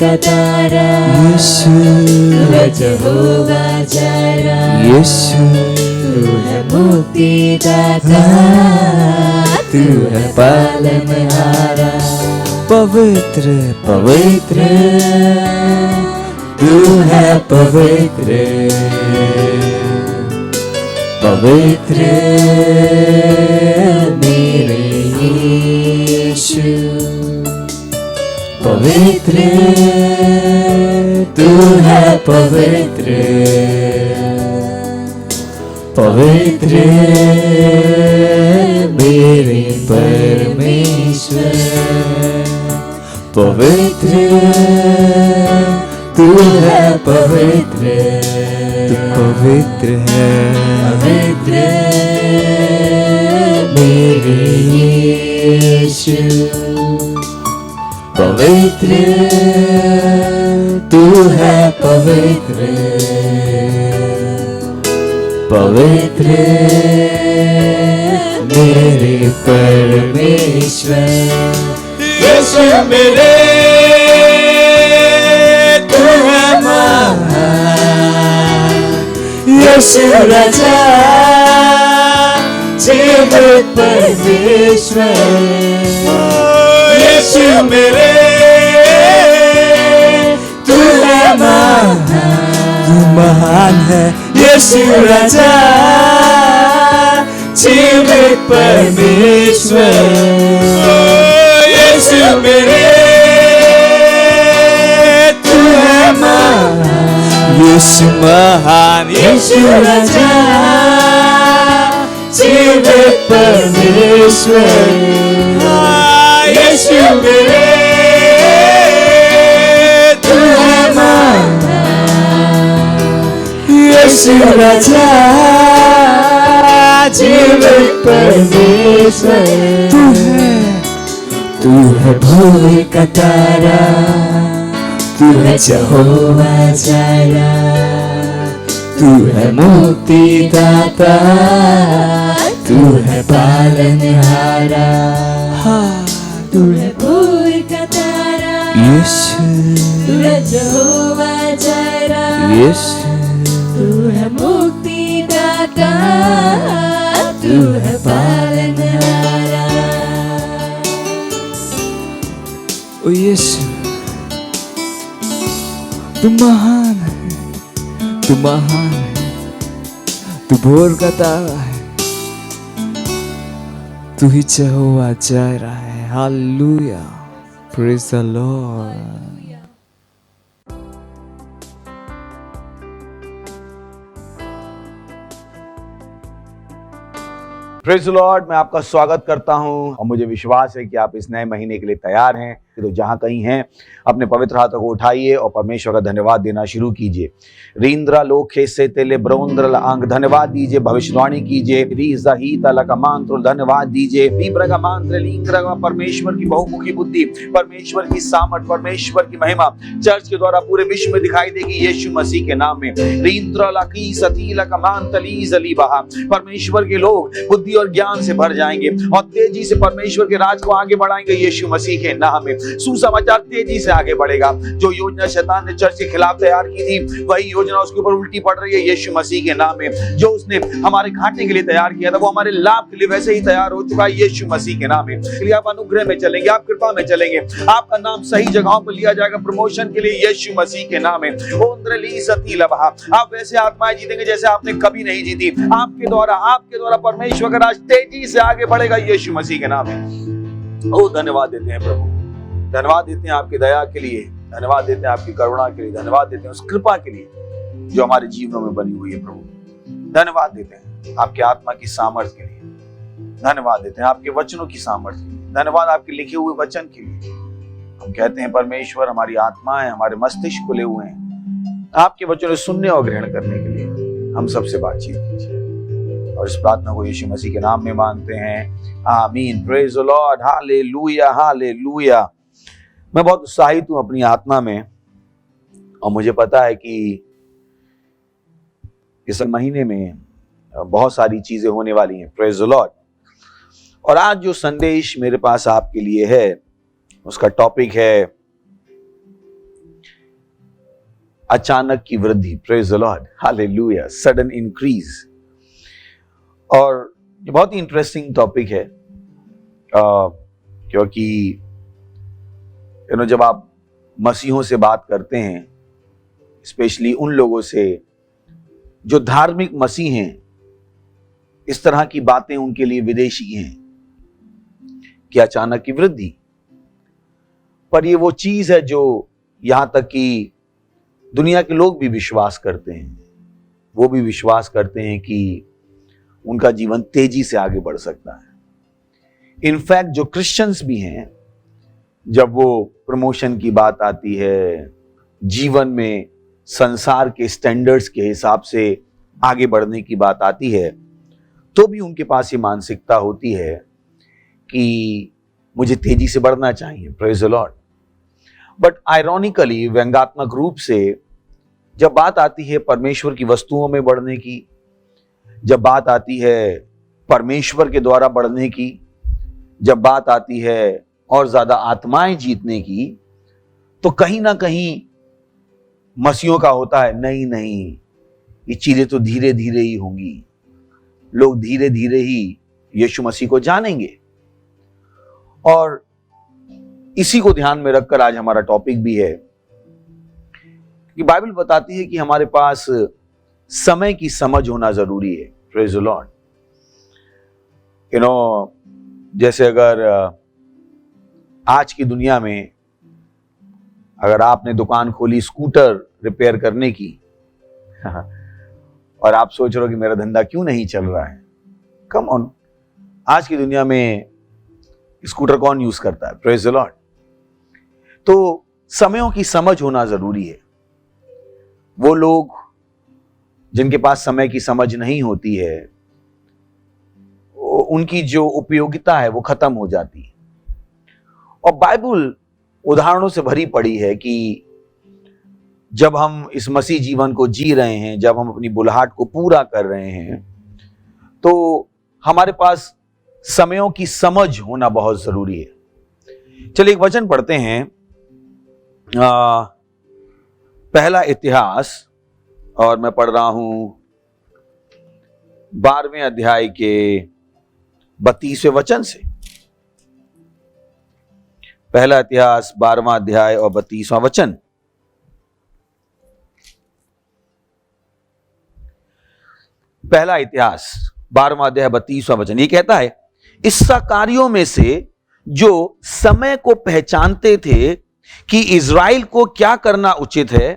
का तारा यीशु तू है यहोवा जायरा यीशु तू है मुक्तिदाता तू है पालनहारा पवित्र पवित्र तू है पवित्र पवित्र मेरे यीशु पवित्र तू है पवित्र पवित्र मेरे परमेश्वर पवित्र तू है पवित्र तू पवित्र है पवित्र मेरे यीशु पवित्र तू है पवित्र पवित्र मेरे परमेश्वर यीशु मेरे तू है महान यीशु राजा जीवित परमेश्वर यीशु मेरे तू है महान है यीशु राजा जीवित परमेश्वर यीशु मेरे तू है महान यीशु राजा जीवित परमेश्वर यीशु मेरे तू है महान यीशु राजा जीवित परमेश्वर तू है भोर का तारा तू है यहोवा जायरा तू है मुक्तिदाता तू है पालनहारा तू है भोर का तारा यीशु तू है यहोवा जायरा यीशु तू है मुक्तिदाता तू है पालनहारा ओ यीशु तू महान है तू महान है तू भोर का तारा है तू ही यहोवा जायरा है hallelujah praise the Lord praise the Lord, मैं आपका स्वागत करता हूं और मुझे विश्वास है कि आप इस नए महीने के लिए तैयार हैं सकते तो जहां कहीं हैं अपने पवित्र हाथों को उठाइए और परमेश्वर का धन्यवाद देना शुरू कीजिए। रींद्रा लोके से तेले ब्रोंद्र अंग धन्यवाद दीजिए, भविष्यवाणी कीजिए। रीजा ही तला का मंत्र धन्यवाद दीजिए। बीब्र का मंत्र लिंग्र का परमेश्वर की बहुमुखी बुद्धि, परमेश्वर की सामर्थ, परमेश्वर की महिमा चर्च के द्वारा पूरे विश्व में दिखाई देगी यीशु मसीह के नाम में। रींद्रा लकी सतीला का मंतली जली बहा, परमेश्वर के लोग बुद्धि और ज्ञान से भर जाएंगे और तेजी से परमेश्वर के राज को आगे बढ़ाएंगे यीशु मसीह के नाम में। सुसमाचार तेजी से आगे बढ़ेगा। जो योजना शैतान ने चर्च के खिलाफ तैयार की थी वही योजना उसके ऊपर उल्टी पड़ रही है यीशु मसीह के नाम में। जो उसने हमारे घाटे के लिए तैयार किया था वो हमारे लाभ के लिए वैसे ही तैयार हो चुका है यीशु मसीह के नाम में। इसलिए आप अनुग्रह में चलेंगे, आप कृपा में चलेंगे, आपका नाम सही जगहों पर लिया जाएगा प्रमोशन के लिए यीशु मसीह के नाम में। ओंद्रली सती लबहा, आप वैसे आत्माएं जीतेंगे जैसे आपने कभी नहीं जीती। आपके द्वारा परमेश्वर का राज तेजी से आगे बढ़ेगा यीशु मसीह के नाम में। ओ धन्यवाद देते हैं प्रभु, धन्यवाद देते हैं आपकी दया के लिए, धन्यवाद देते हैं आपकी करुणा के लिए, धन्यवाद देते हैं उस कृपा के लिए जो हमारे जीवनों में बनी हुई है प्रभु। धन्यवाद देते हैं आपके आत्मा की सामर्थ्य के लिए, धन्यवाद देते हैं आपके वचनों की सामर्थ्य के लिए, धन्यवाद आपके लिखे हुए वचन के लिए। हम कहते हैं परमेश्वर हमारी आत्माएं, हमारे मस्तिष्क खुले हुए हैं आपके वचनों सुनने और ग्रहण करने के लिए। हम सबसे बातचीत कीजिए और इस प्रार्थना को यीशु मसीह के नाम में मांगते हैं, आमीन। Praise the Lord, hallelujah hallelujah. मैं बहुत उत्साहित हूं अपनी आत्मा में और मुझे पता है कि इस महीने में बहुत सारी चीजें होने वाली हैं। Praise the Lord. और आज जो संदेश मेरे पास आपके लिए है उसका टॉपिक है अचानक की वृद्धि। Praise the Lord, hallelujah, sudden increase. और ये बहुत ही इंटरेस्टिंग टॉपिक है क्योंकि जब आप मसीहों से बात करते हैं, स्पेशली उन लोगों से जो धार्मिक मसीह हैं, इस तरह की बातें उनके लिए विदेशी हैं कि अचानक की वृद्धि। पर ये वो चीज है जो यहां तक कि दुनिया के लोग भी विश्वास करते हैं। वो भी विश्वास करते हैं कि उनका जीवन तेजी से आगे बढ़ सकता है। इनफैक्ट जो क्रिश्चियंस भी हैं, जब वो प्रमोशन की बात आती है, जीवन में संसार के स्टैंडर्ड्स के हिसाब से आगे बढ़ने की बात आती है, तो भी उनके पास ये मानसिकता होती है कि मुझे तेजी से बढ़ना चाहिए। Praise the Lord. But ironically, व्यंग्यात्मक रूप से जब बात आती है परमेश्वर की वस्तुओं में बढ़ने की, जब बात आती है परमेश्वर के द्वारा बढ़ने की, जब बात आती है और ज्यादा आत्माएं जीतने की, तो कहीं ना कहीं मसीहों का होता है नहीं नहीं, ये चीजें तो धीरे धीरे ही होंगी, लोग धीरे धीरे ही यीशु मसीह को जानेंगे। और इसी को ध्यान में रखकर आज हमारा टॉपिक भी है कि बाइबल बताती है कि हमारे पास समय की समझ होना जरूरी है। Praise the Lord. जैसे अगर आज की दुनिया में अगर आपने दुकान खोली स्कूटर रिपेयर करने की और आप सोच रहे हो कि मेरा धंधा क्यों नहीं चल रहा है, कम ऑन, आज की दुनिया में स्कूटर कौन यूज करता है? Praise the Lord. तो समयों की समझ होना जरूरी है। वो लोग जिनके पास समय की समझ नहीं होती है, उनकी जो उपयोगिता है वो खत्म हो जाती है। और बाइबल उदाहरणों से भरी पड़ी है कि जब हम इस मसीह जीवन को जी रहे हैं, जब हम अपनी बुलाहट को पूरा कर रहे हैं, तो हमारे पास समयों की समझ होना बहुत जरूरी है। चलिए एक वचन पढ़ते हैं, पहला इतिहास, और मैं पढ़ रहा हूं 12वें अध्याय के 32वें वचन से। पहला इतिहास 12वां अध्याय और 32वां वचन। पहला इतिहास 12वां अध्याय 32वां वचन ये कहता है, इस्साकारियों में से जो समय को पहचानते थे कि इज़राइल को क्या करना उचित है,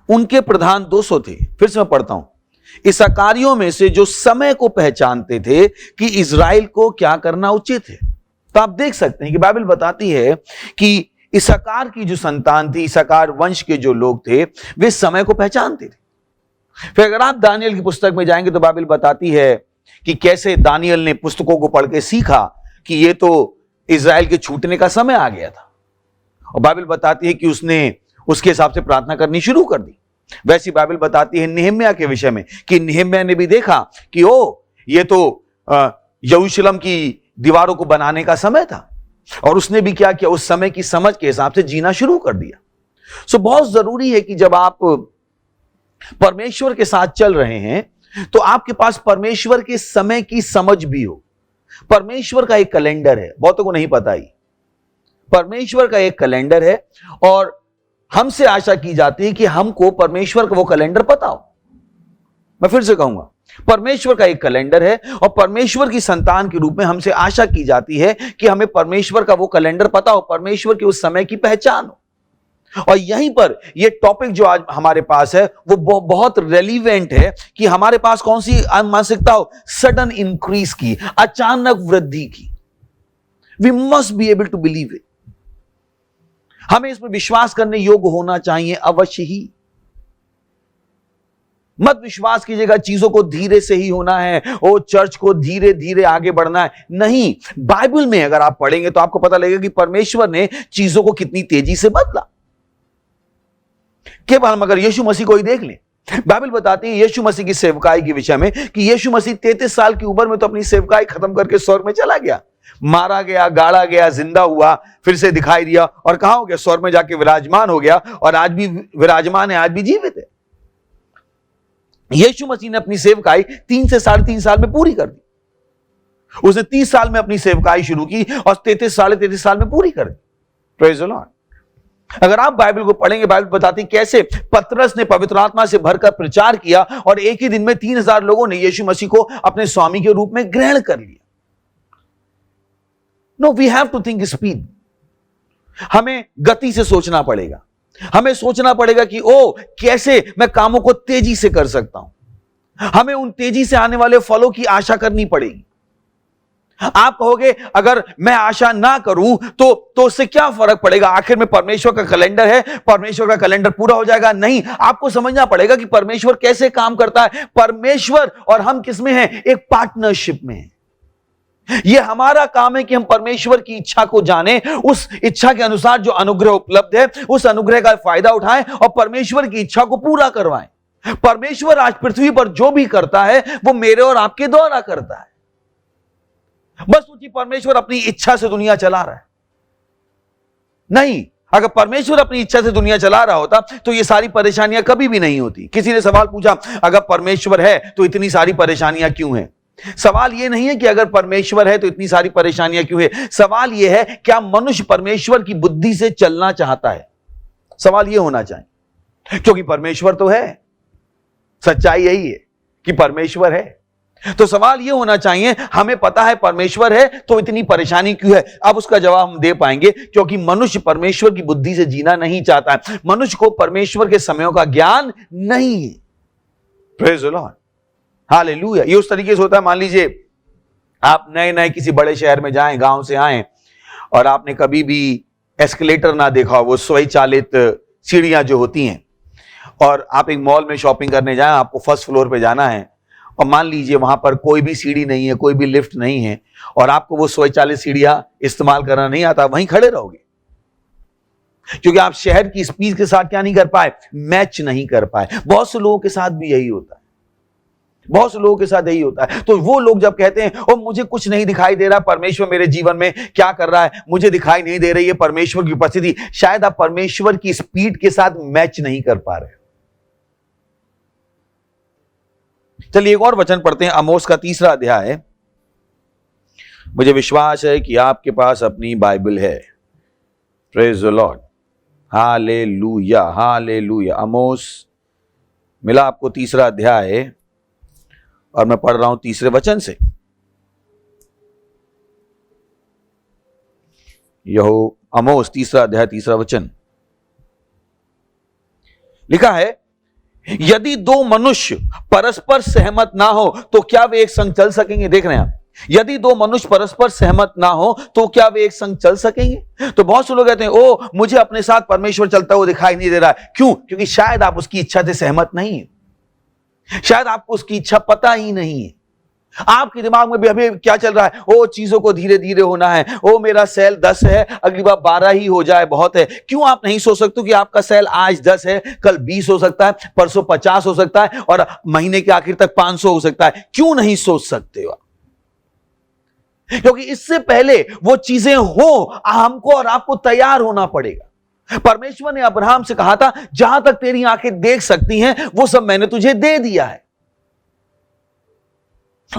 उनके प्रधान 200 थे। फिर से मैं पढ़ता हूं, इस्साकारियों में से जो समय को पहचानते थे कि इज़राइल को क्या करना उचित है। तो आप देख सकते हैं कि बाइबल बताती है कि इसहाकार की जो संतान थी, इसहाकार वंश के जो लोग थे, वे समय को पहचानते थे। फिर अगर आप दानियल की पुस्तक में जाएंगे तो बाइबल बताती है कि कैसे दानियल ने पुस्तकों को पढ़ के सीखा कि ये तो इज़राइल के छूटने का समय आ गया था, और बाइबल बताती है कि उसने उसके हिसाब से प्रार्थना करनी शुरू कर दी। वैसी बाइबल बताती है नेहम्याह के विषय में कि नेहम्याह ने भी देखा कि ये तो यरूशलेम की दीवारों को बनाने का समय था, और उसने भी क्या किया, उस समय की समझ के हिसाब से जीना शुरू कर दिया। सो बहुत जरूरी है कि जब आप परमेश्वर के साथ चल रहे हैं तो आपके पास परमेश्वर के समय की समझ भी हो। परमेश्वर का एक कैलेंडर है, बहुतों को नहीं पता ही। परमेश्वर का एक कैलेंडर है और हमसे आशा की जाती है कि हमको परमेश्वर का वो कैलेंडर पता हो। मैं फिर से कहूंगा, परमेश्वर का एक कैलेंडर है और परमेश्वर की संतान के रूप में हमसे आशा की जाती है कि हमें परमेश्वर का वो कैलेंडर पता हो, परमेश्वर के उस समय की पहचान हो। और यहीं पर ये टॉपिक जो आज हमारे पास है वो बहुत रेलिवेंट है कि हमारे पास कौन सी मानसिकता हो, सडन इंक्रीज की, अचानक वृद्धि की। We must be able to believe it. हमें इस पर विश्वास करने योग्य होना चाहिए अवश्य ही। मत विश्वास कीजिएगा चीजों को धीरे से ही होना है, ओ चर्च को धीरे धीरे आगे बढ़ना है। नहीं, बाइबल में अगर आप पढ़ेंगे तो आपको पता लगेगा कि परमेश्वर ने चीजों को कितनी तेजी से बदला। केवल हम अगर यीशु मसीह को ही देख लें, बाइबल बताती है यीशु मसीह की सेवकाई के विषय में कि यीशु मसीह 33 साल की उम्र में तो अपनी सेवकाई खत्म करके स्वर्ग में चला गया, मारा गया, गाड़ा गया, जिंदा हुआ, फिर से दिखाई दिया और कहां हो गया, स्वर्ग में जाके विराजमान हो गया, और आज भी विराजमान है, आज भी जीवित है। यीशु मसीह ने अपनी सेवकाई 3 से 3.5 साल में पूरी कर दी। उसने 30 साल में अपनी सेवकाई शुरू की और 33 साल में पूरी कर दी। Praise the Lord. अगर आप बाइबल को पढ़ेंगे, बाइबल बताती कैसे पतरस ने पवित्र आत्मा से भरकर प्रचार किया और एक ही दिन में 3000 लोगों ने यीशु मसीह को अपने स्वामी के रूप में ग्रहण कर लिया। No, we have to think speed. हमें गति से सोचना पड़ेगा। हमें सोचना पड़ेगा कि कैसे मैं कामों को तेजी से कर सकता हूं। हमें उन तेजी से आने वाले फलों की आशा करनी पड़ेगी। आप कहोगे अगर मैं आशा ना करूं तो उससे क्या फर्क पड़ेगा, आखिर में परमेश्वर का कैलेंडर है, परमेश्वर का कैलेंडर पूरा हो जाएगा। नहीं, आपको समझना पड़ेगा कि परमेश्वर कैसे काम करता है। परमेश्वर और हम किसमें हैं, एक पार्टनरशिप में हैं। यह हमारा काम है कि हम परमेश्वर की इच्छा को जानें, उस इच्छा के अनुसार जो अनुग्रह उपलब्ध है उस अनुग्रह का फायदा उठाएं और परमेश्वर की इच्छा को पूरा करवाएं। परमेश्वर आज पृथ्वी पर जो भी करता है वो मेरे और आपके द्वारा करता है। बस सोचिए, परमेश्वर अपनी इच्छा से दुनिया चला रहा है। नहीं, अगर परमेश्वर अपनी इच्छा से दुनिया चला रहा होता तो ये सारी परेशानियां कभी भी नहीं होती। किसी ने सवाल पूछा, अगर परमेश्वर है तो इतनी सारी परेशानियां क्यों हैं? सवाल यह नहीं है कि अगर परमेश्वर है तो इतनी सारी परेशानियां क्यों है। सवाल यह है, क्या मनुष्य परमेश्वर की बुद्धि से चलना चाहता है? सवाल यह होना चाहिए, क्योंकि परमेश्वर तो है। सच्चाई यही है कि परमेश्वर है। तो सवाल यह होना चाहिए, हमें पता है परमेश्वर है तो इतनी परेशानी क्यों है? अब उसका जवाब हम दे पाएंगे, क्योंकि मनुष्य परमेश्वर की बुद्धि से जीना नहीं चाहता है। मनुष्य को परमेश्वर के समयों का ज्ञान नहीं है। Praise the Lord, hallelujah. ये उस तरीके से होता है, मान लीजिए आप नए नए किसी बड़े शहर में जाएं, गांव से आए और आपने कभी भी एस्केलेटर ना देखा हो, वो स्वचालित सीढ़ियां जो होती हैं, और आप एक मॉल में शॉपिंग करने जाएं, आपको फर्स्ट फ्लोर पे जाना है और मान लीजिए वहां पर कोई भी सीढ़ी नहीं है, कोई भी लिफ्ट नहीं है और आपको वो स्वचालित सीढ़ियां इस्तेमाल करना नहीं आता, वहीं खड़े रहोगे, क्योंकि आप शहर की स्पीड के साथ क्या नहीं कर पाए, मैच नहीं कर पाए। बहुत से लोगों के साथ भी यही होता है, बहुत से लोगों के साथ यही होता है। तो वो लोग जब कहते हैं ओ मुझे कुछ नहीं दिखाई दे रहा, परमेश्वर मेरे जीवन में क्या कर रहा है, मुझे दिखाई नहीं दे रही है परमेश्वर की उपस्थिति, शायद आप परमेश्वर की स्पीड के साथ मैच नहीं कर पा रहे। चलिए एक और वचन पढ़ते हैं, आमोस का 3रा अध्याय। मुझे विश्वास है कि आपके पास अपनी बाइबल है। Praise the Lord, hallelujah, hallelujah. Amos मिला आपको 3रा अध्याय और मैं पढ़ रहा हूं 3रे वचन से। यहो आमोस 3रा अध्याय 3रा वचन लिखा है, यदि 2 मनुष्य परस्पर सहमत ना हो तो क्या वे एक संग चल सकेंगे? देख रहे हैं आप, यदि दो मनुष्य परस्पर सहमत ना हो तो क्या वे एक संग चल सकेंगे? तो बहुत से लोग कहते हैं, ओ मुझे अपने साथ परमेश्वर चलता हुआ दिखाई नहीं दे रहा है। क्यों? क्योंकि शायद आप उसकी इच्छा से सहमत नहीं है, शायद आपको उसकी इच्छा पता ही नहीं है। आपके दिमाग में भी अभी क्या चल रहा है? ओ चीजों को धीरे धीरे होना है, ओ मेरा सेल 10 है, अगली बार 12 ही हो जाए बहुत है। क्यों आप नहीं सोच सकते कि आपका सेल आज 10 है, कल 20 हो सकता है, परसों 50 हो सकता है और महीने के आखिर तक 500 हो सकता है? क्यों नहीं सोच सकते हो? क्योंकि इससे पहले वो चीजें हो, हमको और आपको तैयार होना पड़ेगा। परमेश्वर ने अब्राहम से कहा था, जहां तक तेरी आंखें देख सकती हैं वो सब मैंने तुझे दे दिया है।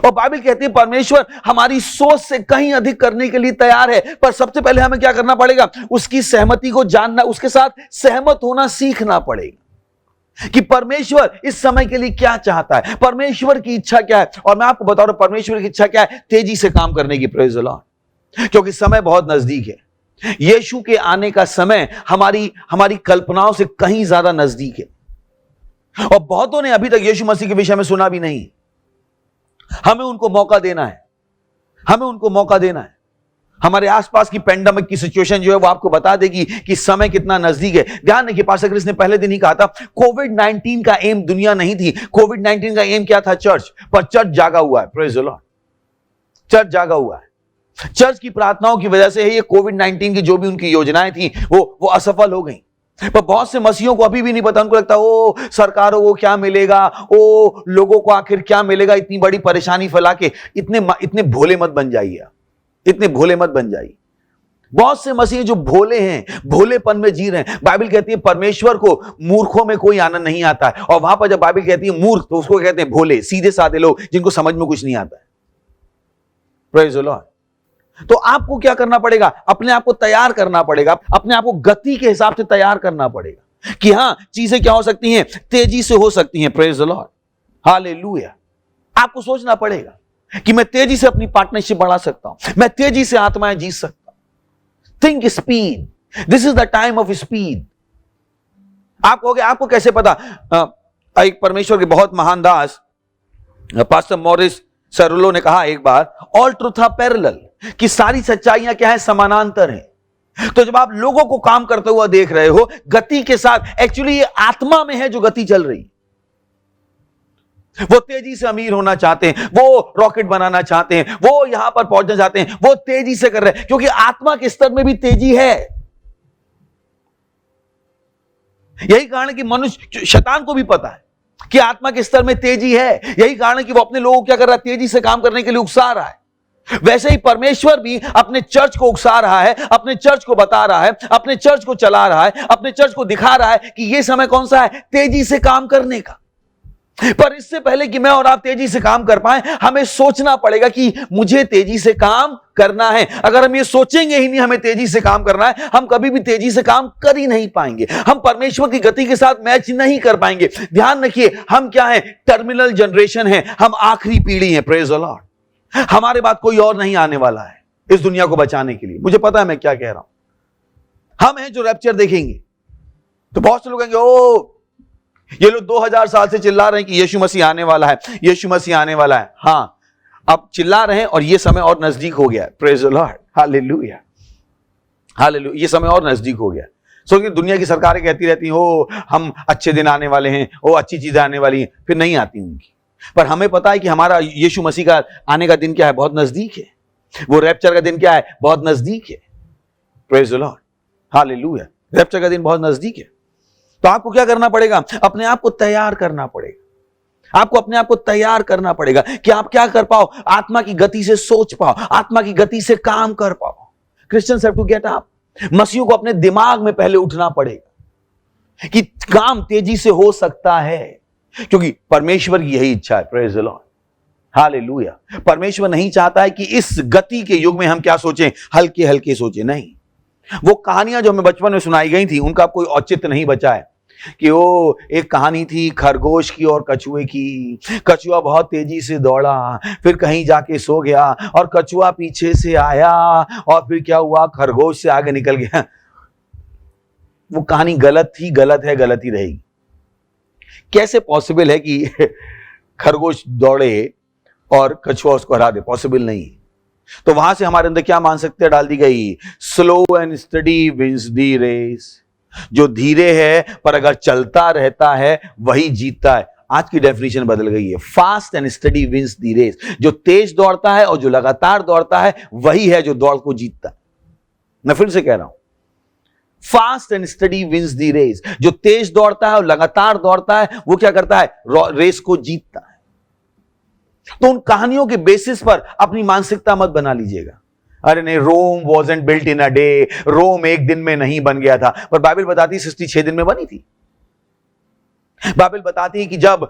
और बाइबल कहती है परमेश्वर हमारी सोच से कहीं अधिक करने के लिए तैयार है, पर सबसे पहले हमें क्या करना पड़ेगा? उसकी सहमति को जानना, उसके साथ सहमत होना सीखना पड़ेगा कि परमेश्वर इस समय के लिए क्या चाहता है, परमेश्वर की इच्छा क्या है। और मैं आपको बता रहा हूं परमेश्वर की इच्छा क्या है, तेजी से काम करने की। Praise the Lord. क्योंकि समय बहुत नजदीक है। यीशु के आने का समय हमारी कल्पनाओं से कहीं ज्यादा नजदीक है। और बहुतों ने अभी तक यीशु मसीह के विषय में सुना भी नहीं। हमें उनको मौका देना है, हमें उनको मौका देना है। हमारे आसपास की पेंडेमिक की सिचुएशन जो है वो आपको बता देगी कि समय कितना नजदीक है। ध्यान रखिए, पास्टर क्रिस ने पहले दिन ही कहा था, कोविड-19 का एम दुनिया नहीं थी। कोविड-19 का एम क्या था? चर्च। पर चर्च जागा हुआ है। Praise the Lord. चर्च जागा हुआ है। चर्च की प्रार्थनाओं की वजह से ये कोविड-19 की जो भी उनकी योजनाएं थी वो असफल हो गई। पर बहुत से मसीहों को अभी भी नहीं पता। उनको लगता ओ सरकारों को क्या मिलेगा, ओ लोगों को आखिर क्या मिलेगा। इतनी बड़ी परेशानी फैला के इतने भोले मत बन जाइए, इतने भोले मत बन जाइए। बहुत से मसीह जो भोले हैं, भोलेपन में जी रहे हैं। बाइबल कहती है परमेश्वर को मूर्खों में कोई आनंद नहीं आता है। और वहां पर जब बाइबल कहती है मूर्ख तो उसको कहते हैं भोले, सीधे साधे लोग जिनको समझ में कुछ नहीं आता है। Praise the Lord. तो आपको क्या करना पड़ेगा? अपने आप को तैयार करना पड़ेगा, अपने आप को गति के हिसाब से तैयार करना पड़ेगा कि हां चीजें क्या हो सकती हैं, तेजी से हो सकती हैं। Praise the Lord. हालेलुया। आपको सोचना पड़ेगा कि मैं तेजी से अपनी पार्टनरशिप बढ़ा सकता हूं, मैं तेजी से आत्माएं जीत सकता हूं। Think speed, this is the time of speed. आप कहोगे आपको कैसे पता? एक परमेश्वर के बहुत महान दास पास्टर मॉरिस सरुलो ने कहा एक बार, ऑल ट्रूथ आर पैरेलल, कि सारी सच्चाइयां क्या है? समानांतर है। तो जब आप लोगों को काम करते हुए देख रहे हो गति के साथ, एक्चुअली ये आत्मा में है जो गति चल रही। वो तेजी से अमीर होना चाहते हैं, वो रॉकेट बनाना चाहते हैं, वो यहां पर पहुंचना चाहते हैं, वो तेजी से कर रहे हैं क्योंकि आत्मा के स्तर में भी तेजी है। यही कारण है कि मनुष्य, शैतान को भी पता है कि आत्मा के स्तर में तेजी है। यही कारण है कि वो अपने लोगों को क्या कर रहा है? तेजी से काम करने के लिए उकसा रहा है। वैसे ही परमेश्वर भी अपने चर्च को उकसा रहा है, अपने चर्च को बता रहा है, अपने चर्च को चला रहा है, अपने चर्च को दिखा रहा है कि यह समय कौन सा है? तेजी से काम करने का। पर इससे पहले कि मैं और आप तेजी से काम कर पाए, हमें सोचना पड़ेगा कि मुझे तेजी से काम करना है। अगर हम ये सोचेंगे ही नहीं हमें तेजी से काम करना है, हम कभी भी तेजी से काम कर ही नहीं पाएंगे। हम परमेश्वर की गति के साथ मैच नहीं कर पाएंगे। ध्यान रखिए, हम क्या है? टर्मिनल जनरेशन है, हम आखिरी पीढ़ी है। Praise the Lord. हमारे बाद कोई और नहीं आने वाला है इस दुनिया को बचाने के लिए। मुझे पता है मैं क्या कह रहा हूं। हम हैं जो रैप्चर देखेंगे। तो बहुत से लोग कहेंगे ओ ये लोग 2000 साल से चिल्ला रहे हैं कि यीशु मसीह आने वाला है, यीशु मसीह आने वाला है। हां, अब चिल्ला रहे हैं और ये समय और नजदीक हो गया है। Praise the Lord. Hallelujah, hallelujah. ये समय और नजदीक हो गया। सो कि दुनिया की सरकारें कहती रहती हैं ओ हम अच्छे दिन आने वाले हैं, ओ अच्छी चीजें आने वाली हैं, फिर नहीं आती उनकी। पर हमें पता है कि हमारा यीशु मसीह का आने का दिन क्या है? बहुत नजदीक है। वो रैप्चर का दिन क्या है? बहुत नजदीक है। Praise the Lord. Hallelujah. Rapture का दिन बहुत नजदीक है। तो आपको क्या करना पड़ेगा? अपने आप को तैयार करना पड़ेगा। आपको अपने आप को तैयार करना पड़ेगा कि आप क्या कर पाओ? आत्मा की गति से सोच पाओ, आत्मा की गति से काम कर पाओ। Christians have to get up. मसीहों को अपने दिमाग में पहले उठना पड़ेगा कि काम तेजी से हो सकता है, क्योंकि परमेश्वर की यही इच्छा है। Praise the Lord. हालेलुया। परमेश्वर नहीं चाहता है कि इस गति के युग में हम क्या सोचें? हल्के हल्के सोचें। नहीं, वो कहानियां जो हमें बचपन में सुनाई गई थी उनका कोई औचित्य नहीं बचा है कि वो एक कहानी थी खरगोश की और कछुए की। कछुआ बहुत तेजी से दौड़ा, फिर कहीं जाके सो गया और कछुआ पीछे से आया और फिर क्या हुआ? खरगोश से आगे निकल गया। वो कहानी गलत थी, गलत है, गलत ही रहेगी। कैसे पॉसिबल है कि खरगोश दौड़े और कछुआ उसको हरा दे, पॉसिबल नहीं। तो वहां से हमारे अंदर क्या मानसिकता डाल दी गई? Slow and steady wins the race. जो धीरे है पर अगर चलता रहता है वही जीतता है। आज की डेफिनेशन बदल गई है, fast and steady wins the race. जो तेज दौड़ता है और जो लगातार दौड़ता है वही है जो दौड़ को जीतता है। मैं फिर से कह रहा हूं, fast and steady wins the race. जो तेज दौड़ता है और लगातार दौड़ता है वो क्या करता है? रेस को जीतता है। तो उन कहानियों के बेसिस पर अपनी मानसिकता मत बना लीजिएगा। अरे नहीं, Rome wasn't built in a day, Rome एक दिन में नहीं बन गया था। पर बाइबल बताती है सृष्टि 6 दिन में बनी थी। बाइबल बताती है कि जब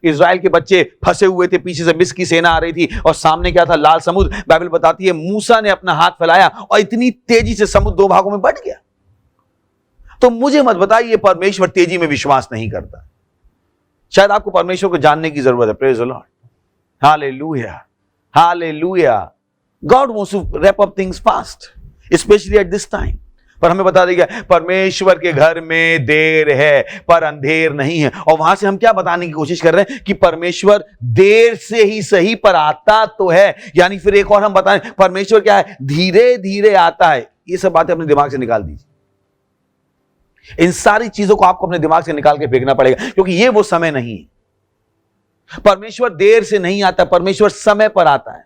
इजराइल के बच्चे फंसे हुए थे, पीछे से मिस्र की सेना आ रही थी और सामने क्या था? लाल समुद्र। बाइबल बताती है मूसा ने अपना हाथ फैलाया और इतनी तेजी से समुद्र 2 भागों में बंट गया। तो मुझे मत बताइए परमेश्वर तेजी में विश्वास नहीं करता। शायद आपको परमेश्वर को जानने की जरूरत है। Praise the Lord, hallelujah, hallelujah. God wants to wrap up things fast, specially at this time. पर हमें बता देगा परमेश्वर के घर में देर है पर अंधेर नहीं है। और वहां से हम क्या बताने की कोशिश कर रहे हैं कि परमेश्वर देर से ही सही पर आता तो है। यानी फिर एक और हम बताएं, परमेश्वर क्या है? धीरे धीरे आता है। ये सब बातें अपने दिमाग से निकाल दीजिए। इन सारी चीजों को आपको अपने दिमाग से निकाल के फेंकना पड़ेगा, क्योंकि ये वो समय नहीं है। परमेश्वर देर से नहीं आता, परमेश्वर समय पर आता है।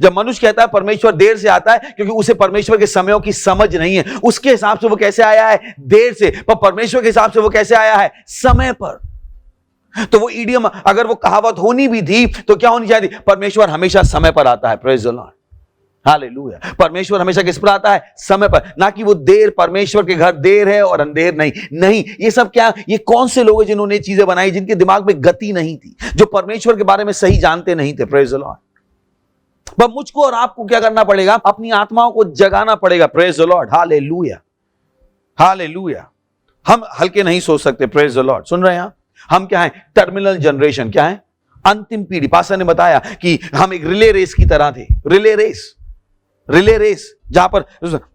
जब मनुष्य कहता है परमेश्वर देर से आता है, क्योंकि उसे परमेश्वर के समयों की समझ नहीं है। उसके हिसाब से वो कैसे आया है? देर से। पर परमेश्वर के हिसाब से वो कैसे आया है? समय पर। तो वो इडियम, अगर वो कहावत होनी भी थी तो क्या होनी चाहिए? परमेश्वर हमेशा समय पर आता है। Praise the Lord, hallelujah. परमेश्वर हमेशा किस पर आता है? समय पर। ना कि वो देर। परमेश्वर के घर देर है और अंधेर नहीं। नहीं, ये सब क्या? ये कौन से लोग हैं जिन्होंने चीजें बनाई, जिनके दिमाग में गति नहीं थी, जो परमेश्वर के बारे में सही जानते नहीं थे। Praise the Lord. पर मुझको और आपको क्या करना पड़ेगा? अपनी आत्माओं को जगाना पड़ेगा। Praise the Lord, hallelujah, hallelujah. हम हल्के नहीं सोच सकते। Praise the Lord. सुन रहे हैं आप? हम क्या है? Terminal generation. क्या है? अंतिम पीढ़ी। पास्टर ने बताया कि हम एक रिले रेस की तरह थे। रिले रेस, रिले रेस, जहां पर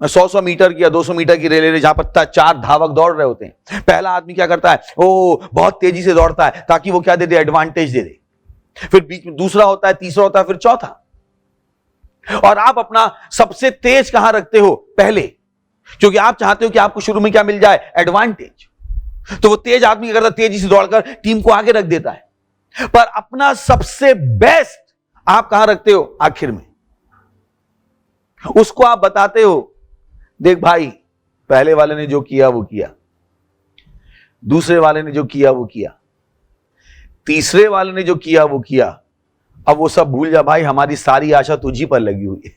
100 मीटर की या 200 मीटर की रिले रेस, जहां पर 4 धावक दौड़ रहे होते हैं। पहला आदमी क्या करता है? वो बहुत तेजी से दौड़ता है ताकि वो क्या दे दे? एडवांटेज दे दे। फिर बीच में दूसरा होता है, तीसरा होता है, फिर चौथा। और आप अपना सबसे तेज कहां रखते हो? पहले, क्योंकि आप चाहते हो कि आपको शुरू में क्या मिल जाए? एडवांटेज। तो वो तेज आदमी अगर तेजी से दौड़कर टीम को आगे रख देता है। पर अपना सबसे बेस्ट आप कहां रखते हो? आखिर में। उसको आप बताते हो, देख भाई, पहले वाले ने जो किया वो किया, दूसरे वाले ने जो किया वो किया, तीसरे वाले ने जो किया वो किया। अब वो सब भूल जा भाई, हमारी सारी आशा तुझी पर लगी हुई है।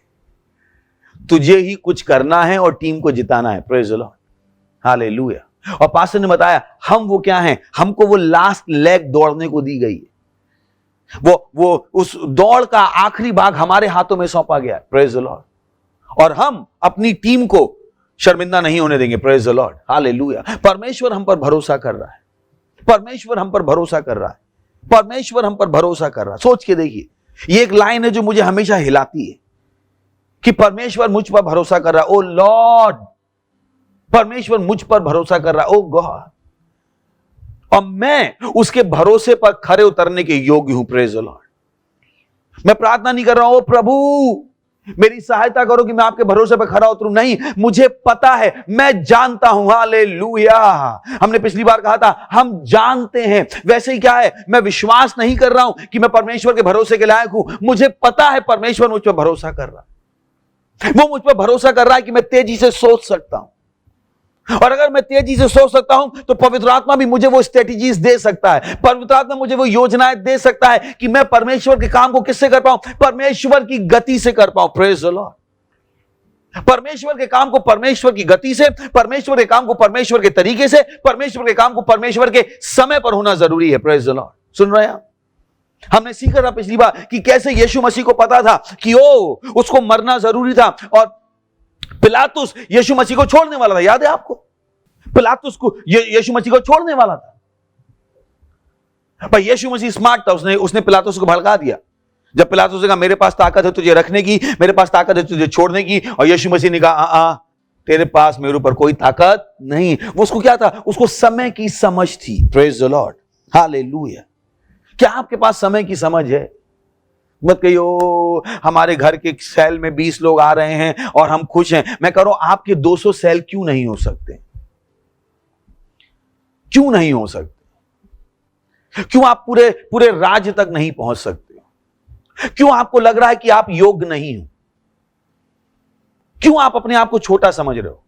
तुझे ही कुछ करना है और टीम को जिताना है। Praise the Lord, hallelujah. और पास्टर ने बताया हम वो क्या हैं? हमको वो लास्ट लेग दौड़ने को दी गई है। वो उस दौड़ का आखिरी भाग हमारे हाथों में सौंपा गया है। Praise the Lord. और हम अपनी टीम को शर्मिंदा नहीं होने देंगे। Praise the Lord, hallelujah. परमेश्वर हम पर भरोसा कर रहा है। परमेश्वर हम पर भरोसा कर रहा है। परमेश्वर हम पर भरोसा कर रहा है। सोच के देखिए, ये एक लाइन है जो मुझे हमेशा हिलाती है कि परमेश्वर मुझ पर भरोसा कर रहा है। ओ लॉर्ड, परमेश्वर मुझ पर भरोसा कर रहा है। ओ गॉड, और मैं उसके भरोसे पर खरे उतरने के योग्य हूं। Praise the Lord. मैं प्रार्थना नहीं कर रहा हूं, ओ प्रभु मेरी सहायता करो कि मैं आपके भरोसे पर खरा उतरूं। नहीं, मुझे पता है, मैं जानता हूं। हालेलुया। हमने पिछली बार कहा था हम जानते हैं। वैसे ही क्या है? मैं विश्वास नहीं कर रहा हूं कि मैं परमेश्वर के भरोसे के लायक हूं। मुझे पता है परमेश्वर मुझ पर भरोसा कर रहा है। वो मुझ पर भरोसा कर रहा है कि मैं तेजी से सोच सकता हूं। और अगर मैं तेजी से सोच सकता हूं तो पवित्र आत्मा भी मुझे वो स्ट्रेटेजीज दे सकता है। पवित्र आत्मा मुझे वो योजनाएं दे सकता है कि मैं परमेश्वर के काम को किससे कर पाऊं? परमेश्वर की गति से कर पाऊं। Praise the Lord. परमेश्वर के काम को परमेश्वर की गति से, परमेश्वर के काम को परमेश्वर के तरीके से, परमेश्वर के काम को परमेश्वर के समय पर होना जरूरी है। Praise the Lord. सुन रहे हैं आप? हमने सीखा था पिछली बार कि कैसे यीशु मसीह को पता था कि उसको मरना जरूरी था, और पिलातुस यीशु मसीह को छोड़ने वाला था। याद है आपको? पिलातुस को यीशु मसीह को छोड़ने वाला था, पर यीशु मसीह स्मार्ट था। उसने पिलातुस को भड़का दिया। जब पिलातुस ने कहा मेरे पास ताकत है तुझे रखने की, मेरे पास ताकत है तुझे छोड़ने की, और यीशु मसीह ने कहा तेरे पास मेरे ऊपर कोई ताकत नहीं। वो उसको क्या था? उसको समय की समझ थी। Praise the Lord, hallelujah. क्या आपके पास समय की समझ है? मत कहियो हमारे घर के सेल में 20 लोग आ रहे हैं और हम खुश हैं। मैं कह रहा हूं आपके 200 सेल क्यों नहीं हो सकते? क्यों नहीं हो सकते? क्यों आप पूरे पूरे राज्य तक नहीं पहुंच सकते? क्यों आपको लग रहा है कि आप योग्य नहीं हो? क्यों आप अपने आप को छोटा समझ रहे हो?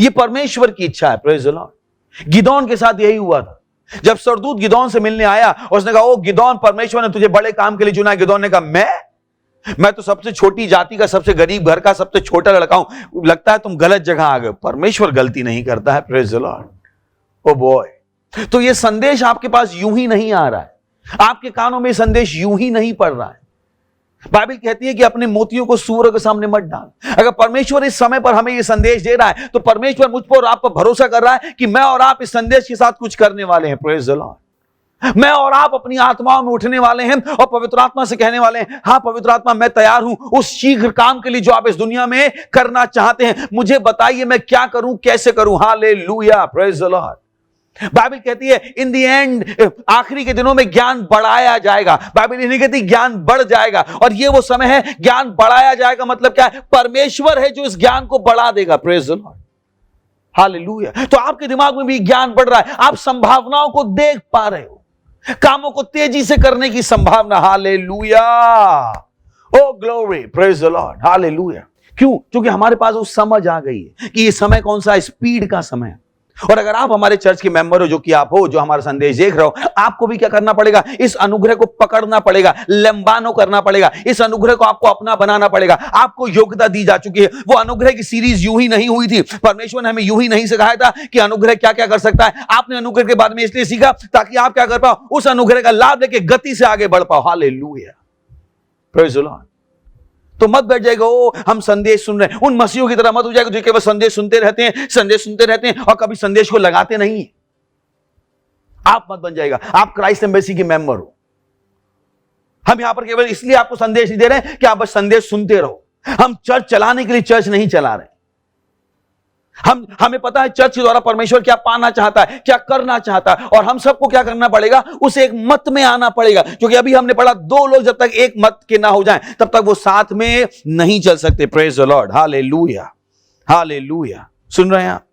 यह परमेश्वर की इच्छा है। Praise the Lord. गिदोन के साथ यही हुआ था। जब सरदूत गिदोन से मिलने आया और उसने कहा, ओ गिदोन, परमेश्वर ने तुझे बड़े काम के लिए चुना है। गिदोन ने कहा, मैं तो सबसे छोटी जाति का, सबसे गरीब घर का, सबसे छोटा लड़का हूं, लगता है तुम गलत जगह आ गए। परमेश्वर गलती नहीं करता है। Praise the Lord. Oh boy, तो यह संदेश आपके पास यूं ही नहीं आ रहा है, आपके कानों में संदेश यूं ही नहीं पड़ रहा है। बाइबल कहती है कि अपने मोतियों को सूअर के सामने मत डाल। अगर परमेश्वर इस समय पर हमें यह संदेश दे रहा है तो परमेश्वर मुझ पर और आप पर भरोसा कर रहा है कि मैं और आप इस संदेश के साथ कुछ करने वाले हैं। Praise the Lord. मैं और आप अपनी आत्माओं में उठने वाले हैं और पवित्र आत्मा से कहने वाले हैं, हाँ पवित्र आत्मा, मैं तैयार हूं उस शीघ्र काम के लिए जो आप इस दुनिया में करना चाहते हैं। मुझे बताइए मैं क्या करूं, कैसे करूं। Hallelujah, praise the Lord. Bible कहती है इन द एंड, आखिरी के दिनों में ज्ञान बढ़ाया जाएगा। बाइबल नहीं कहती ज्ञान बढ़ जाएगा, और ये वो समय है ज्ञान बढ़ाया जाएगा। मतलब क्या है? परमेश्वर है जो इस ज्ञान को बढ़ा देगा। Praise the Lord. हालेलुया। तो आपके दिमाग में भी ज्ञान बढ़ रहा है, आप संभावनाओं को देख पा रहे हो, कामों को तेजी से करने की संभावना। Hallelujah, O glory, praise the Lord. Hallelujah. क्यों? क्योंकि हमारे पास वो समझ आ गई है कि ये समय कौन सा स्पीड का समय है। और अगर आप हमारे चर्च के मेंबर हो, जो कि आप हो, जो हमारा संदेश देख रहे हो, आपको भी क्या करना पड़ेगा? इस अनुग्रह को पकड़ना पड़ेगा, लंबानो करना पड़ेगा। इस अनुग्रह को आपको अपना बनाना पड़ेगा। आपको योग्यता दी जा चुकी है। वो अनुग्रह की सीरीज यूं ही नहीं हुई थी। परमेश्वर ने हमें यूं ही नहीं सिखाया था कि अनुग्रह क्या क्या कर सकता है। आपने अनुग्रह के बारे में इसलिए सीखा ताकि आप क्या कर पाओ? उस अनुग्रह का लाभ लेके गति से आगे बढ़ पाओ। Hallelujah, praise the Lord. तो मत बैठ जाएगा, ओ हम संदेश सुन रहे हैं, उन मसीहों की तरह मत हो जाएगा जो केवल संदेश सुनते रहते हैं, संदेश सुनते रहते हैं और कभी संदेश को लगाते नहीं। आप मत बन जाएगा। आप क्राइस्ट एम्बेसी के मेंबर हो। हम यहां पर केवल इसलिए आपको संदेश नहीं दे रहे हैं कि आप बस संदेश सुनते रहो। हम चर्च चलाने के लिए चर्च नहीं चला रहे। हमें पता है चर्च के द्वारा परमेश्वर क्या पाना चाहता है, क्या करना चाहता है, और हम सबको क्या करना पड़ेगा? उसे एक मत में आना पड़ेगा। क्योंकि अभी हमने पढ़ा, दो लोग जब तक एक मत के ना हो जाएं तब तक वो साथ में नहीं चल सकते। Praise the Lord. Hallelujah, hallelujah. सुन रहे हैं आप?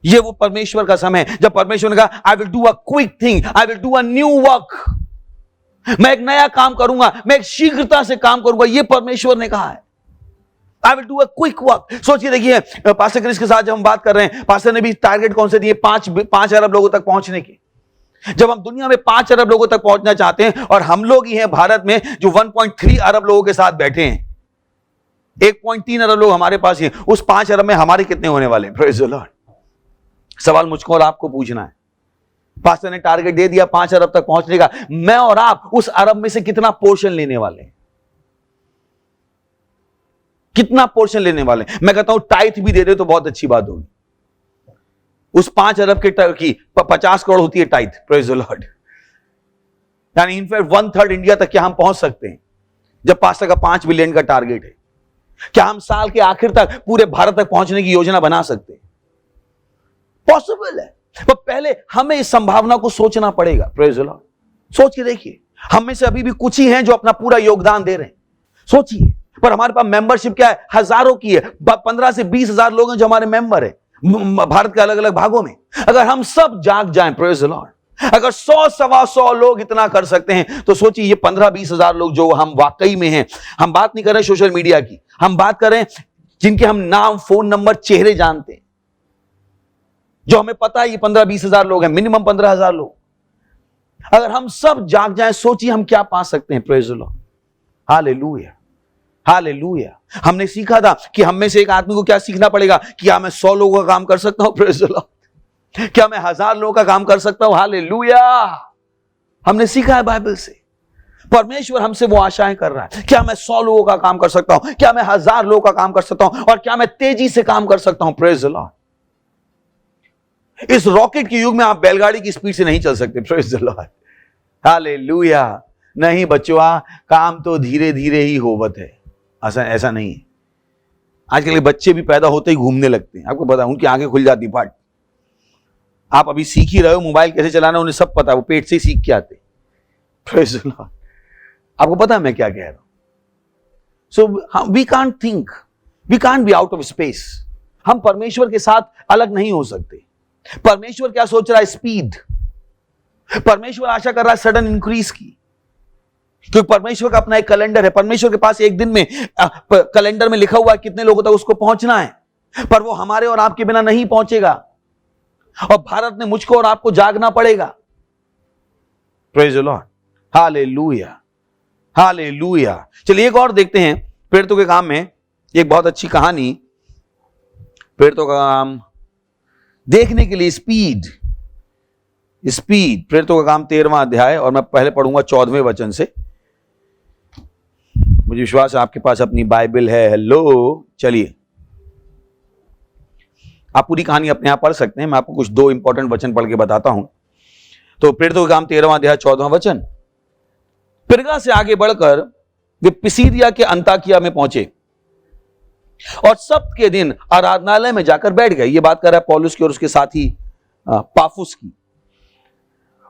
ये वो परमेश्वर का समय है जब परमेश्वर ने कहा, I will do a quick thing, I will do a new work. मैं एक नया काम करूंगा, मैं एक शीघ्रता से काम करूंगा। ये परमेश्वर ने कहा है, I will do a quick work। सोचिए, देखिए, पास्टर क्रिस के साथ जब हम बात कर रहे हैं, पास्टर ने भी टारगेट कौन से दिए? 5 अरब लोगों तक पहुंचने की। जब हम दुनिया में 5 अरब लोगों तक पहुंचना चाहते हैं, और हम लोग ही हैं भारत में जो 1.3 अरब लोगों के साथ बैठे हैं, 1.3 अरब लोग हमारे पास ही। उस 5 अरब में हमारे कितने होने वाले हैं? Praise the Lord. सवाल मुझको और आपको पूछना है। पास्टर ने टारगेट दे दिया 5 अरब तक पहुंचने का। मैं और आप उस अरब में से कितना पोर्शन लेने वाले हैं? कितना पोर्शन लेने वाले? मैं कहता हूं टाइथ भी दे दे तो बहुत अच्छी बात होगी। उस 5 अरब के की 50 करोड़ होती है टाइथ। Praise the Lord. यानी इनफैक्ट 1/3 इंडिया तक क्या हम पहुंच सकते हैं? जब पास्टर का 5 बिलियन का टारगेट है, क्या हम साल के आखिर तक पूरे भारत तक पहुंचने की योजना बना सकते हैं? पॉसिबल है, पर पहले हमें इस संभावना को सोचना पड़ेगा। Praise the Lord. सोच के देखिए, हम में से अभी भी कुछ ही हैं जो अपना पूरा योगदान दे रहे हैं। सोचिए, पर हमारे पास मेंबरशिप क्या है? हजारों की है। 15 से 20 हजार लोग हैं जो हमारे मेंबर है भारत के अलग अलग भागों में। अगर हम सब जाग जाएं, प्रेज द लॉर्ड, अगर 100 सवा 100 लोग इतना कर सकते हैं, तो सोचिए ये 15-20 हजार लोग जो हम वाकई में हैं। हम बात नहीं कर रहे सोशल मीडिया की, हम बात कर रहे हैं जिनके हम नाम, फोन नंबर, चेहरे जानते हैं, जो हमें पता है ये 15-20 हजार लोग हैं, मिनिमम 15 हजार लोग। अगर हम सब जाग जाएं, सोचिए हम क्या पा सकते हैं। Praise the Lord. Hallelujah, hallelujah. हमने सीखा था कि हम में से एक आदमी को क्या सीखना पड़ेगा? क्या मैं 100 लोगों का काम कर सकता हूं? Praise the Lord. क्या मैं 1000 लोगों का काम कर सकता हूं? हालेलुया। हमने सीखा है बाइबल से। परमेश्वर हमसे वो आशाएं कर रहा है। क्या मैं 100 लोगों का काम कर सकता हूं? क्या मैं 1000 लोगों का काम कर सकता हूं? और क्या मैं तेजी से काम कर सकता हूं? Praise the Lord. इस रॉकेट के युग में आप बैलगाड़ी की स्पीड से नहीं चल सकते। Praise the Lord. हालेलुया। नहीं बच्चों, काम तो धीरे धीरे ही होवत है। ऐसा नहीं है। आजकल के बच्चे भी पैदा होते ही घूमने लगते हैं। आपको पता है, उनकी आंखें खुल जाती फट। आप अभी सीख ही रहे हो मोबाइल कैसे चलाना, उन्हें सब पता है, वो पेट से ही सीख के आते। Praise the lord. आपको पता है मैं क्या कह रहा हूं? So we can't think, we can't be out of space. हम परमेश्वर के साथ अलग नहीं हो सकते। परमेश्वर क्या सोच रहा है? स्पीड। परमेश्वर आशा कर रहा है सडन इंक्रीज की, क्योंकि परमेश्वर का अपना एक कैलेंडर है। परमेश्वर के पास एक दिन में कैलेंडर में लिखा हुआ है कितने लोगों तक उसको पहुंचना है, पर वो हमारे और आपके बिना नहीं पहुंचेगा। और भारत ने मुझको और आपको जागना पड़ेगा। Praise the Lord, hallelujah, hallelujah. चलिए एक और देखते हैं प्रेरितों के काम में, एक बहुत अच्छी कहानी। प्रेरितों का काम देखने के लिए स्पीड, प्रेरितों का काम 13वां अध्याय, और मैं पहले पढ़ूंगा 14वें वचन से। मुझे विश्वास है आपके पास अपनी बाइबल है। हेलो, चलिए आप पूरी कहानी अपने आप पढ़ सकते हैं, मैं आपको कुछ 2 इंपॉर्टेंट वचन पढ़ के बताता हूं। तो प्रेरितों का काम 13वां अध्याय 14वां वचन। पिरगा से आगे बढ़कर वे पिसीदिया के अंताकिया में पहुंचे और सप्त के दिन आराधनालय में जाकर बैठ गए। ये बात कर रहा है पौलुस की और उसके साथी पाफुस की।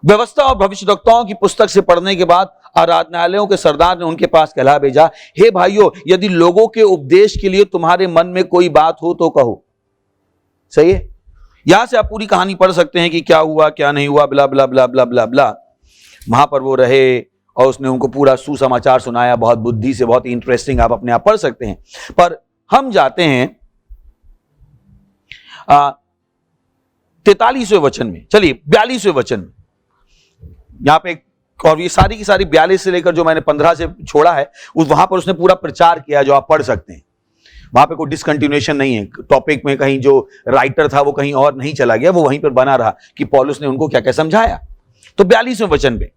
व्यवस्था और भविष्यवक्ताओं की पुस्तक से पढ़ने के बाद आराधनालयों के सरदार ने उनके पास कहला भेजा, हे भाइयों, यदि लोगों के उपदेश के लिए तुम्हारे मन में कोई बात हो तो कहो। सही है, यहां से आप पूरी कहानी पढ़ सकते हैं कि क्या हुआ क्या नहीं हुआ, ब्ला ब्ला ब्ला ब्ला ब्ला ब्ला। वहां पर वो रहे और उसने उनको पूरा सुसमाचार सुनाया, बहुत बुद्धि से, बहुत इंटरेस्टिंग, आप अपने आप पढ़ सकते हैं। पर हम जाते हैं 43वें वचन में। चलिए 42वें वचन में, यहां पे, और ये सारी की सारी 42 से लेकर जो मैंने 15 से छोड़ा है, उस वहां पर उसने पूरा प्रचार किया, जो आप पढ़ सकते हैं। वहां पे कोई डिसकंटिन्यूएशन नहीं है टॉपिक में, कहीं जो राइटर था वो कहीं और नहीं चला गया, वो वहीं पर बना रहा कि पौलुस ने उनको क्या क्या समझाया। तो 42वें वचन पे,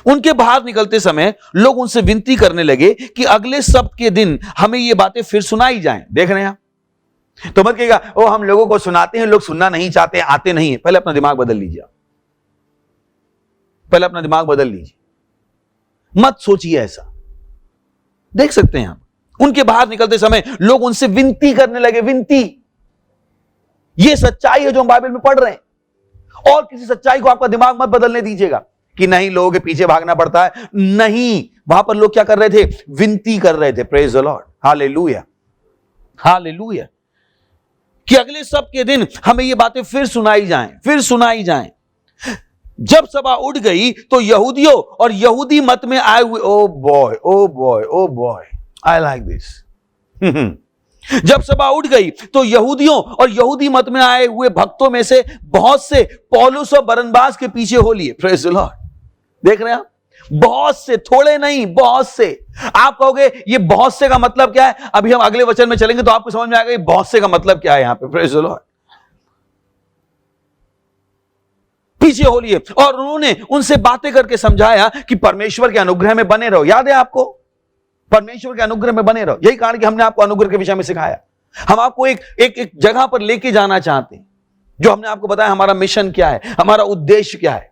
उनके बाहर निकलते समय लोग उनसे विनती करने लगे कि अगले सप्त के दिन हमें ये बातें फिर सुनाई जाएं। देख रहे हैं आप? तो मत कहिएगा ओ हम लोगों को सुनाते हैं, लोग सुनना नहीं चाहते, आते नहीं है। पहले अपना दिमाग बदल लीजिए, पहले अपना दिमाग बदल लीजिए, मत सोचिए ऐसा। देख सकते हैं आप, उनके बाहर निकलते समय लोग उनसे विनती करने लगे। विनती, यह सच्चाई है जो हम बाइबल में पढ़ रहे हैं। और किसी सच्चाई को आपका दिमाग मत बदलने दीजिएगा कि नहीं लोगों के पीछे भागना पड़ता है। नहीं, वहां पर लोग क्या कर रहे थे? विनती कर रहे थे। Praise the Lord, hallelujah, hallelujah. कि अगले सब के दिन हमें ये बातें फिर सुनाई जाएं, फिर सुनाई जाएं। जब सभा उठ गई तो यहूदियों और यहूदी मत में आए हुए, oh boy oh boy oh boy, I like this. जब सभा उठ गई तो यहूदियों और यहूदी मत में आए हुए भक्तों में से बहुत से पौलुस और बरनबास के पीछे हो लिए। प्रेज द लॉर्ड, देख रहे हैं आप? बहुत से, थोड़े नहीं, बहुत से। आप कहोगे ये बहुत से का मतलब क्या है? अभी हम अगले वचन में चलेंगे तो आपको समझ में आएगा ये बहुत से का मतलब क्या है यहां पे। प्रेज द लॉर्ड, पीछे हो लिए और उन्होंने उनसे बातें करके समझाया कि परमेश्वर के अनुग्रह में बने रहो। याद है आपको? परमेश्वर के अनुग्रह में बने रहो। यही कारण कि हमने आपको अनुग्रह के विषय में सिखाया। हम आपको एक जगह पर लेके जाना चाहते हैं, जो हमने आपको बताया हमारा मिशन क्या है, हमारा उद्देश्य क्या है,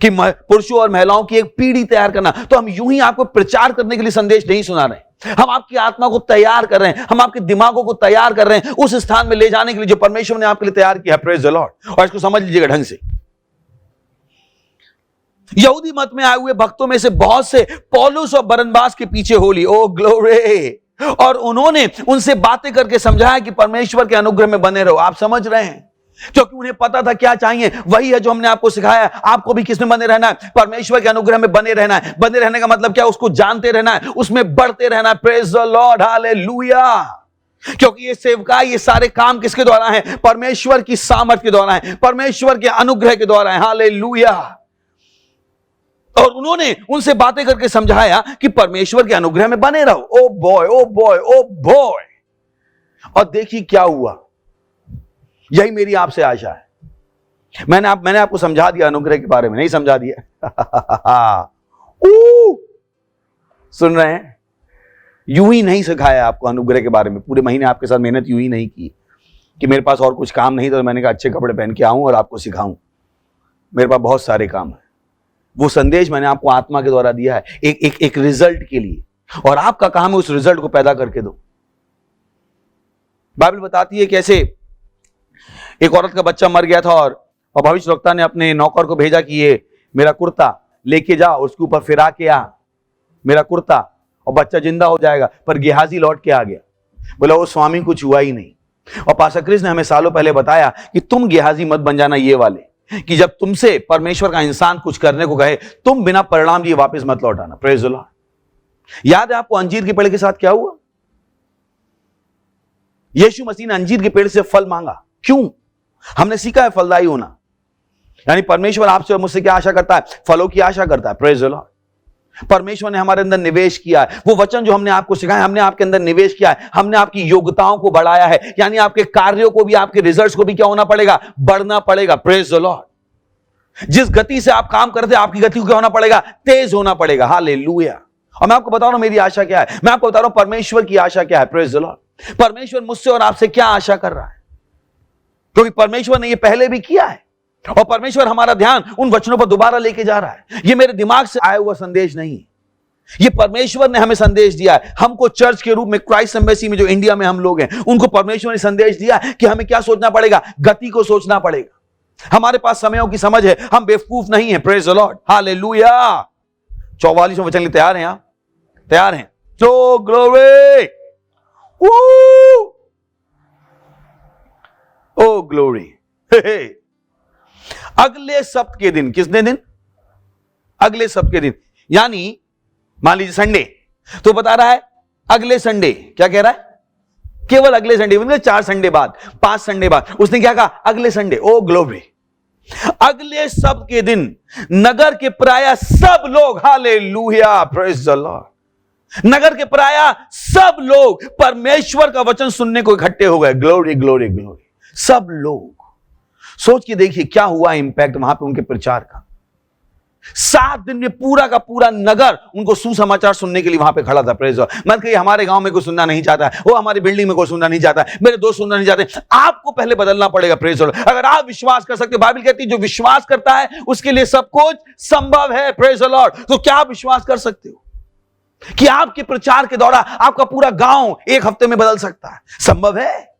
कि पुरुषों और महिलाओं की एक पीढ़ी तैयार करना। तो हम यूं ही आपको प्रचार करने के लिए संदेश नहीं सुना रहे, हम आपकी आत्मा को तैयार कर रहे हैं, हम आपके दिमागों को तैयार कर रहे हैं उस स्थान में ले जाने के लिए जो परमेश्वर ने आपके लिए तैयार किया। Praise the Lord. और इसको समझ लीजिएगा ढंग से। यहूदी मत में आए हुए भक्तों में से बहुत से पौलुस और बरनबास के पीछे हो ली। ओ ग्लोरी। और उन्होंने उनसे बातें करके समझाया कि परमेश्वर के अनुग्रह में बने रहो। आप समझ रहे हैं? क्योंकि उन्हें पता था क्या चाहिए, वही है जो हमने आपको सिखाया। आपको भी किसमें बने रहना है? परमेश्वर के अनुग्रह में बने रहना है। बने रहने का मतलब क्या? उसको जानते रहना है, उसमें बढ़ते रहना है। Praise the Lord, hallelujah. क्योंकि ये सेवकाई, ये सारे काम किसके द्वारा है? परमेश्वर की सामर्थ्य के द्वारा है, परमेश्वर के अनुग्रह के द्वारा है। हालेलुया। और उन्होंने उनसे बातें करके समझाया कि परमेश्वर के अनुग्रह में बने रहो। Oh boy oh boy oh boy. और देखिए क्या हुआ। यही मेरी आपसे आशा है। मैंने आपको समझा दिया अनुग्रह के बारे में, नहीं समझा दिया? सुन रहे हैं? यूं ही नहीं सिखाया आपको अनुग्रह के बारे में। पूरे महीने आपके साथ मेहनत यूं ही नहीं की कि मेरे पास और कुछ काम नहीं था तो मैंने कहा अच्छे कपड़े पहन के आऊं और आपको सिखाऊं। मेरे पास बहुत सारे काम है। वो संदेश मैंने आपको आत्मा के द्वारा दिया है, एक रिजल्ट के लिए, और आपका काम है उस रिजल्ट को पैदा करके दो। बाइबल बताती है कैसे एक औरत का बच्चा मर गया था और भविष्यवक्ता ने अपने नौकर को भेजा कि ये मेरा कुर्ता लेके जा, उसके ऊपर फिरा के आ। मेरा कुर्ता, और बच्चा जिंदा हो जाएगा। पर गेहाजी लौट के आ गया, बोला वो स्वामी कुछ हुआ ही नहीं। और पास्टर क्रिस ने हमें सालों पहले बताया कि तुम गेहाजी मत बन जाना ये वाले, कि जब तुमसे परमेश्वर का इंसान कुछ करने को कहे तुम बिना परिणाम दिए वापस मत लौट आना। Praise the Lord. याद है आपको अंजीर के पेड़ के साथ क्या हुआ? यीशु मसीह ने अंजीर के पेड़ से फल मांगा। क्यों? हमने सीखा है फलदायी होना, यानी परमेश्वर आपसे और मुझसे क्या आशा करता है? फलों की आशा करता है। Praise the Lord. परमेश्वर ने हमारे अंदर निवेश किया है, वो वचन जो हमने आपको सिखाया, हमने आपके अंदर निवेश किया है, हमने आपकी योग्यताओं को बढ़ाया है, यानी आपके कार्यों को भी, आपके रिजल्ट्स को भी क्या होना पड़ेगा? बढ़ना पड़ेगा। Praise the Lord. जिस गति से आप काम करते हैं आपकी गति को क्या होना पड़ेगा? तेज होना पड़ेगा। हालेलुया। और मैं आपको बता रहा हूं मेरी आशा क्या है, मैं आपको बता रहा हूं परमेश्वर की आशा क्या है। Praise the Lord. परमेश्वर मुझसे और आपसे क्या आशा कर रहा है, क्योंकि परमेश्वर ने यह पहले भी किया है, और परमेश्वर हमारा ध्यान उन वचनों पर दोबारा लेके जा रहा है। ये मेरे दिमाग से आया हुआ संदेश नहीं, ये परमेश्वर ने हमें संदेश दिया है। हमको चर्च के रूप में, क्राइस्ट एम्बेसी में जो इंडिया में हम लोग हैं, उनको परमेश्वर ने संदेश दिया कि हमें क्या सोचना पड़ेगा? गति को सोचना पड़ेगा। हमारे पास समयों की समझ है, हम बेवकूफ नहीं है। Praise the Lord. हालेलुया। 44वां वचन लिए तैयार हैं आप? तैयार हैं? सो ग्लोरी, ओ ग्लोरी। अगले सप्ताह के दिन, किसने दिन? अगले सप्ताह के दिन, यानी मान लीजिए संडे, तो बता रहा है अगले संडे। क्या कह रहा है? केवल अगले संडे, मतलब 4 संडे बाद, 5 संडे बाद। उसने क्या कहा? अगले संडे। ओ ग्लोरी। अगले सप्ताह के दिन नगर के प्राय सब लोग, हालेलुया, प्रेज द लॉर्ड, नगर के प्राय सब लोग परमेश्वर का वचन सुनने को इकट्ठे हो गए। Glory glory glory. सब लोग। सोच के देखिए क्या हुआ इंपैक्ट वहां पे उनके प्रचार का। 7 दिन में पूरा का पूरा नगर उनको सुसमाचार सुनने के लिए वहां पे खड़ा था। Praise the Lord. मत कहिए हमारे गांव में कोई सुनना नहीं चाहता है, वो हमारी बिल्डिंग में कोई सुनना नहीं चाहता है, मेरे दोस्त सुनना नहीं चाहते। आपको पहले बदलना पड़ेगा। Praise the Lord. अगर आप विश्वास कर सकते, बाइबल कहती है जो विश्वास करता है उसके लिए सब कुछ संभव है। Praise the Lord. तो क्या आप विश्वास कर सकते हो कि आपके प्रचार के द्वारा आपका पूरा गांव 1 हफ्ते में बदल सकता है? संभव है।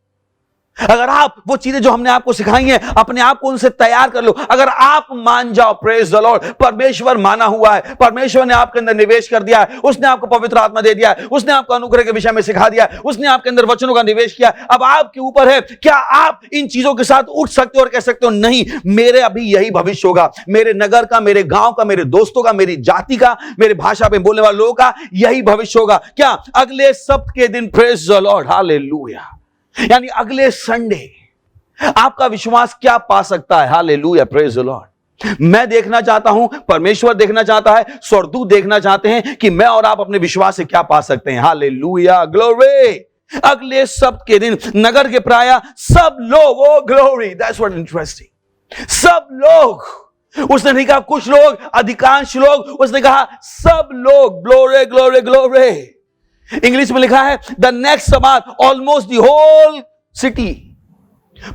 अगर आप वो चीजें जो हमने आपको सिखाई हैं, अपने आप को उनसे तैयार कर लो। अगर आप मान जाओ, प्रेज द लॉर्ड, परमेश्वर माना हुआ है, परमेश्वर ने आपके अंदर निवेश कर दिया है, उसने आपको पवित्र आत्मा दे दिया है, उसने आपको अनुग्रह के विषय में सिखा दिया है, उसने आपके अंदर वचनों का निवेश किया। अब आपके ऊपर है, क्या आप इन चीजों के साथ उठ सकते हो और कह सकते हो नहीं, मेरे अभी यही भविष्य होगा, मेरे नगर का, मेरे गांव का, मेरे दोस्तों का, मेरी जाति का, मेरे भाषा में बोलने वाले लोगों का यही भविष्य होगा? क्या अगले सप्ताह के दिन? Praise the Lord. हालेलुया। यानी अगले संडे आपका विश्वास क्या पा सकता है? Hallelujah, praise the Lord. मैं देखना चाहता हूं, परमेश्वर देखना चाहता है, स्वर्गदूत देखना चाहते हैं कि मैं और आप अपने विश्वास से क्या पा सकते हैं। Hallelujah, glory. अगले सप्ताह के दिन नगर के प्राय सब लोग, ओ ग्लोरी, दैट्स व्हाट इंटरेस्टिंग, सब लोग। उसने नहीं कहा कुछ लोग, अधिकांश लोग, उसने कहा सब लोग। Glory glory glory. इंग्लिश में लिखा है the next Sabbath almost the whole city,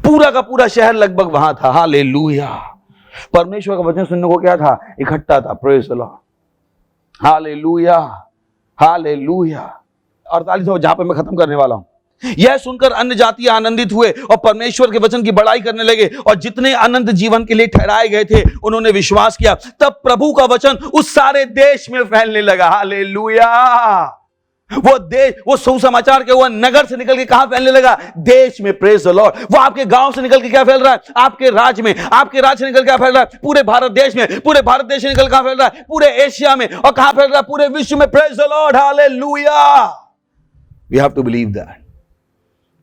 पूरा का पूरा शहर लगभग वहां था। हालेलुया। परमेश्वर का वचन सुनने को क्या था? इकट्ठा था। Praise the Lord. Hallelujah, hallelujah. 48वां जहां पे मैं खत्म करने वाला हूं। यह सुनकर अन्य जातियां आनंदित हुए और परमेश्वर के वचन की बड़ाई करने लगे, और जितने अनंत जीवन के लिए ठहराए गए थे उन्होंने विश्वास किया। तब प्रभु का वचन उस सारे देश में फैलने लगा। हालेलुया। वो देश, वो सुसमाचार के वो नगर से निकल के कहां फैलने लगा? देश में। Praise the Lord. वो आपके गांव से निकल के क्या फैल रहा है? आपके राज्य में। आपके राज्य से निकल के फैल रहा है पूरे भारत देश में। पूरे भारत देश से निकल कहां फैल रहा है? पूरे एशिया में। और कहां फैल रहा है? पूरे विश्व में। Praise the Lord. Hallelujah. We have to believe that,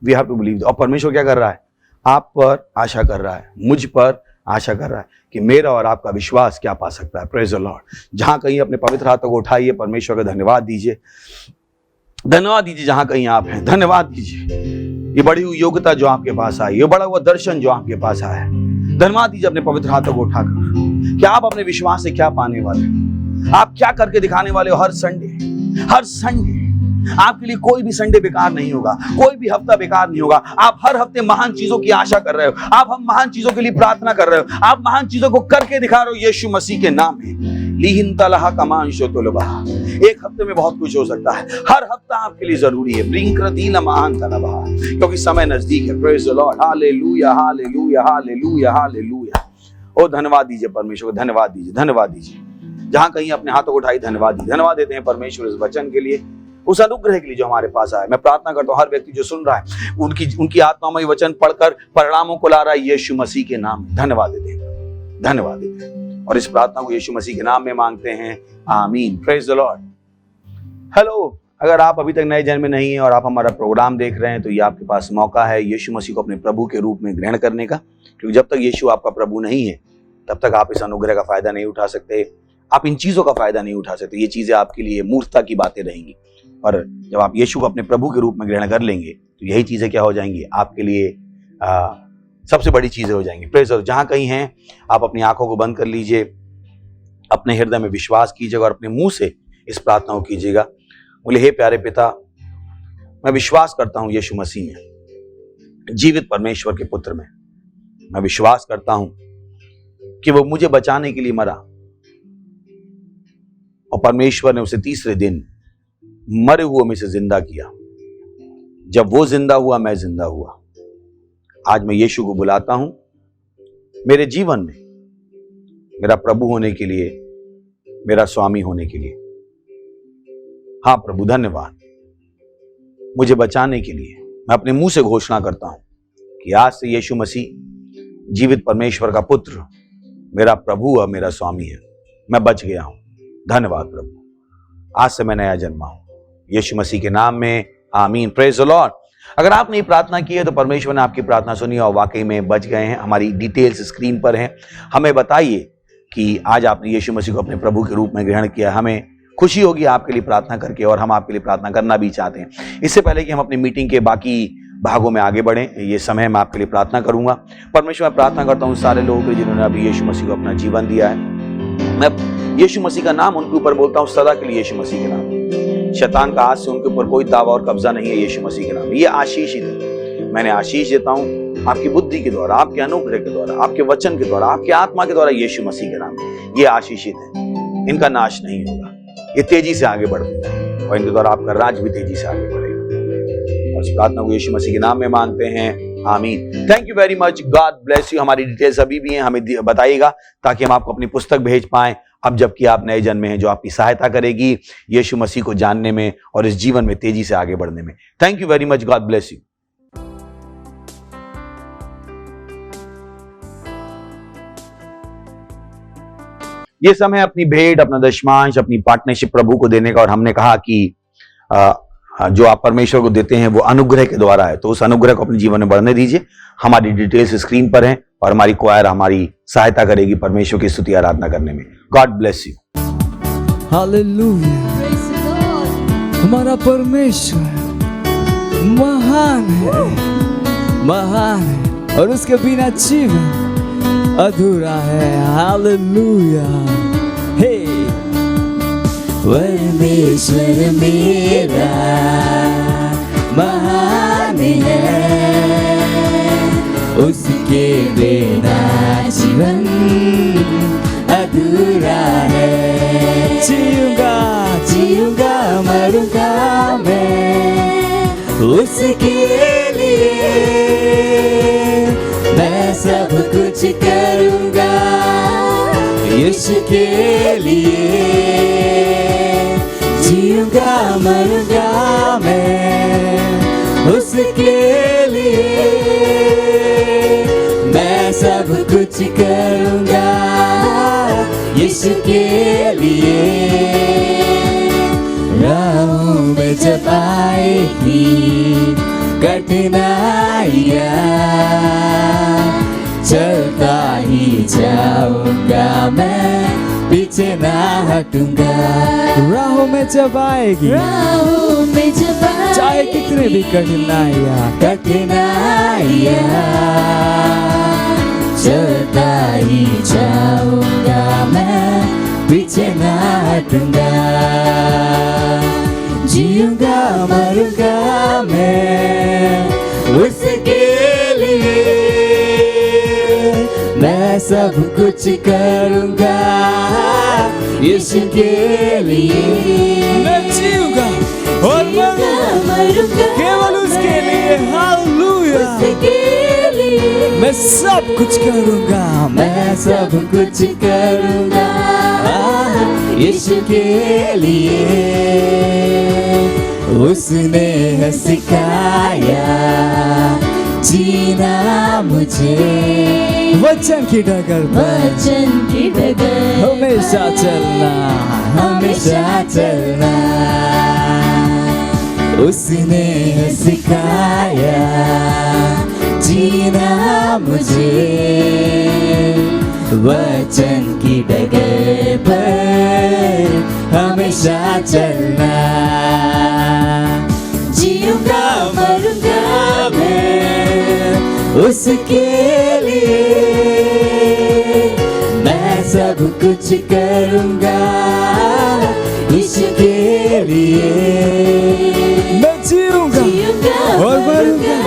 we have to believe. और परमेश्वर क्या कर रहा है? आप पर आशा कर रहा है, मुझ पर आशा कर रहा है कि मेरा और आपका विश्वास क्या पा सकता है। Praise the Lord. जहां कहीं अपने पवित्र हाथों को उठाइए, परमेश्वर का धन्यवाद दीजिए, धन्यवाद दीजिए। जहां कहीं आप हैं, धन्यवाद दीजिए। ये बड़ी हुई योग्यता जो आपके पास आई, ये बड़ा हुआ दर्शन जो आपके पास आया है, धन्यवाद दीजिए अपने पवित्र हाथों को उठाकर। क्या आप अपने विश्वास से क्या पाने वाले हैं? आप क्या करके दिखाने वाले हो? हर संडे, हर संडे आपके लिए कोई भी संडे बेकार नहीं होगा, कोई भी हफ्ता बेकार नहीं होगा। आप हर हफ्ते महान चीजों की आशा कर रहे हो, आप हम महान चीजों के लिए प्रार्थना कर रहे हो, आप महान चीजों को करके दिखा रहे हो यीशु मसीह के नाम में। एक हफ्ते में बहुत कुछ हो सकता है, हर हफ्ता आपके लिए जरूरी है, क्योंकि समय नजदीक है। Praise the Lord. Hallelujah, hallelujah, hallelujah, hallelujah. ओ धन्यवाद दीजिए परमेश्वर को, धन्यवाद दीजिए, धन्यवाद दीजिए, जहां कहीं अपने हाथों को उठाई धन्यवाद देते हैं परमेश्वर इस वचन के लिए, उस अनुग्रह के लिए जो हमारे पास आया। मैं प्रार्थना करता हूं हर व्यक्ति जो सुन रहा है उनकी आत्मा में वचन पढ़कर परिणामों को ला रहा है। यीशु मसीह के नाम में धन्यवाद देते हैं और इस प्रार्थना को यीशु मसीह के नाम में मांगते हैं, आमीन। Praise the Lord. हेलो, अगर आप अभी तक नए जन्म में नहीं है और आप हमारा प्रोग्राम देख रहे हैं तो ये आपके पास मौका है यीशु मसीह को अपने प्रभु के रूप में ग्रहण करने का, क्योंकि जब तक यीशु आपका प्रभु नहीं है तब तक आप इस अनुग्रह का फायदा नहीं उठा सकते, आप इन चीजों का फायदा नहीं उठा सकते। ये चीजें आपके लिए मूर्खता की बातें रहेंगी। और जब आप यीशु को अपने प्रभु के रूप में ग्रहण कर लेंगे तो यही चीजें क्या हो जाएंगी, आपके लिए सबसे बड़ी चीजें हो जाएंगी। Praise the Lord. जहां कहीं हैं आप अपनी आंखों को बंद कर लीजिए, अपने हृदय में विश्वास कीजिएगा और अपने मुंह से इस प्रार्थना को कीजिएगा। बोले, हे प्यारे पिता, मैं विश्वास करता हूं यीशु मसीह में, जीवित परमेश्वर के पुत्र में। मैं विश्वास करता हूं कि वो मुझे बचाने के लिए मरा और परमेश्वर ने उसे तीसरे दिन मरे हुए में से जिंदा किया। जब वो जिंदा हुआ, मैं जिंदा हुआ। आज मैं यीशु को बुलाता हूं मेरे जीवन में मेरा प्रभु होने के लिए, मेरा स्वामी होने के लिए। हाँ प्रभु, धन्यवाद मुझे बचाने के लिए। मैं अपने मुंह से घोषणा करता हूं कि आज से यीशु मसीह जीवित परमेश्वर का पुत्र मेरा प्रभु और मेरा स्वामी है। मैं बच गया हूं। धन्यवाद प्रभु, आज से मैं नया जन्मा हूं यीशु मसीह के नाम में, आमीन। Praise the Lord. अगर आपने ये प्रार्थना की है तो परमेश्वर ने आपकी प्रार्थना सुनी और वाकई में बच गए हैं। हमारी डिटेल्स स्क्रीन पर हैं। हमें बताइए कि आज आपने यीशु मसीह को अपने प्रभु के रूप में ग्रहण किया। हमें खुशी होगी आपके लिए प्रार्थना करके और हम आपके लिए प्रार्थना करना भी चाहते हैं। इससे पहले कि हम अपनी मीटिंग के बाकी भागों में आगे बढ़ें, ये समय मैं आपके लिए प्रार्थना करूंगा। परमेश्वर, मैं प्रार्थना करता हूं सारे लोगों के जिन्होंने अभी यीशु मसीह को अपना जीवन दिया है। मैं यीशु मसीह का नाम उनके ऊपर बोलता हूं सदा के लिए, यीशु मसीह के नाम। शैतान का आज से उनके ऊपर कोई दावा और कब्जा नहीं है यीशु मसीह के नाम। ये आशीषित है। मैंने आशीष देता हूं आपकी बुद्धि के द्वारा, आपके अनुग्रह के द्वारा, आपके वचन के द्वारा, आपके आत्मा के द्वारा यीशु मसीह के नाम। ये आशीषित है, इनका नाश नहीं होगा। ये तेजी से आगे बढ़ते हैं और इनके द्वारा आपका राज भी तेजी से आगे बढ़ेगा। और इस प्रार्थना को यीशु मसीह के नाम में मांगते हैं, आमीन। Thank you very much, God bless you. हमारी डिटेल्स अभी भी हैं, हमें बताइएगा ताकि हम आपको अपनी पुस्तक भेज पाएं अब जबकि आप नए जन्म में हैं, जो आपकी सहायता करेगी यीशु मसीह को जानने में और इस जीवन में तेजी से आगे बढ़ने में। Thank you very much, God bless you. ये समय अपनी भेंट, अपना दशमांश, अपनी पार्टनरशिप प्रभु को देने का। और हमने कहा कि जो आप परमेश्वर को देते हैं वो अनुग्रह के द्वारा है, तो उस अनुग्रह को अपने जीवन में बढ़ने दीजिए। हमारी डिटेल्स स्क्रीन पर हैं और हमारी क्वायर हमारी सहायता करेगी परमेश्वर की स्तुति आराधना करने में। God bless you. हालेलुया। हमारा परमेश्वर महान है, महान है और उसके बिना जीवन अधूरा है। हालेलुया। हे परमेश्वर मेरा महान है, उसके बिना जीवन अधूरा है। जीऊंगा जीऊंगा मरूंगा मैं उसके लिए, मैं सब कुछ करूंगा यीशु के लिए। जीऊंगा मरूंगा मैं उसके लिए, मैं सब कुछ करूंगा यीशु के लिए। राहों में जब आएगी कठिनाइयाँ, चलता ही जाऊंगा मैं, पीछे ना हटूंगा। राहों में जब आएगी, राहों में जब चाहे कितने भी कठिनाइयाँ, चलता ही जाऊंगा मैं, पीछे ना हटूंगा। जीऊंगा मरूंगा मैं उसके लिए, मैं सब कुछ करूंगा यीशु के लिए। मैं जीऊंगा और मरूंगा केवल उसके लिए। हालेलुया। उसके लिए मैं सब कुछ करूंगा, मैं सब कुछ करूंगा यीशु के लिए उसने है सिखाया जीना मुझे, वचन की डगर पर वचन की डगर हमेशा चलना, हमेशा चलना। उसने है सिखाया जीना मुझे, वचन की डगर पर हमेशा चलना। जीऊंगा मरूंगा मैं उसके लिए, मैं सब कुछ करूंगा यीशु के लिए। मैं जीऊंगा और मरूंगा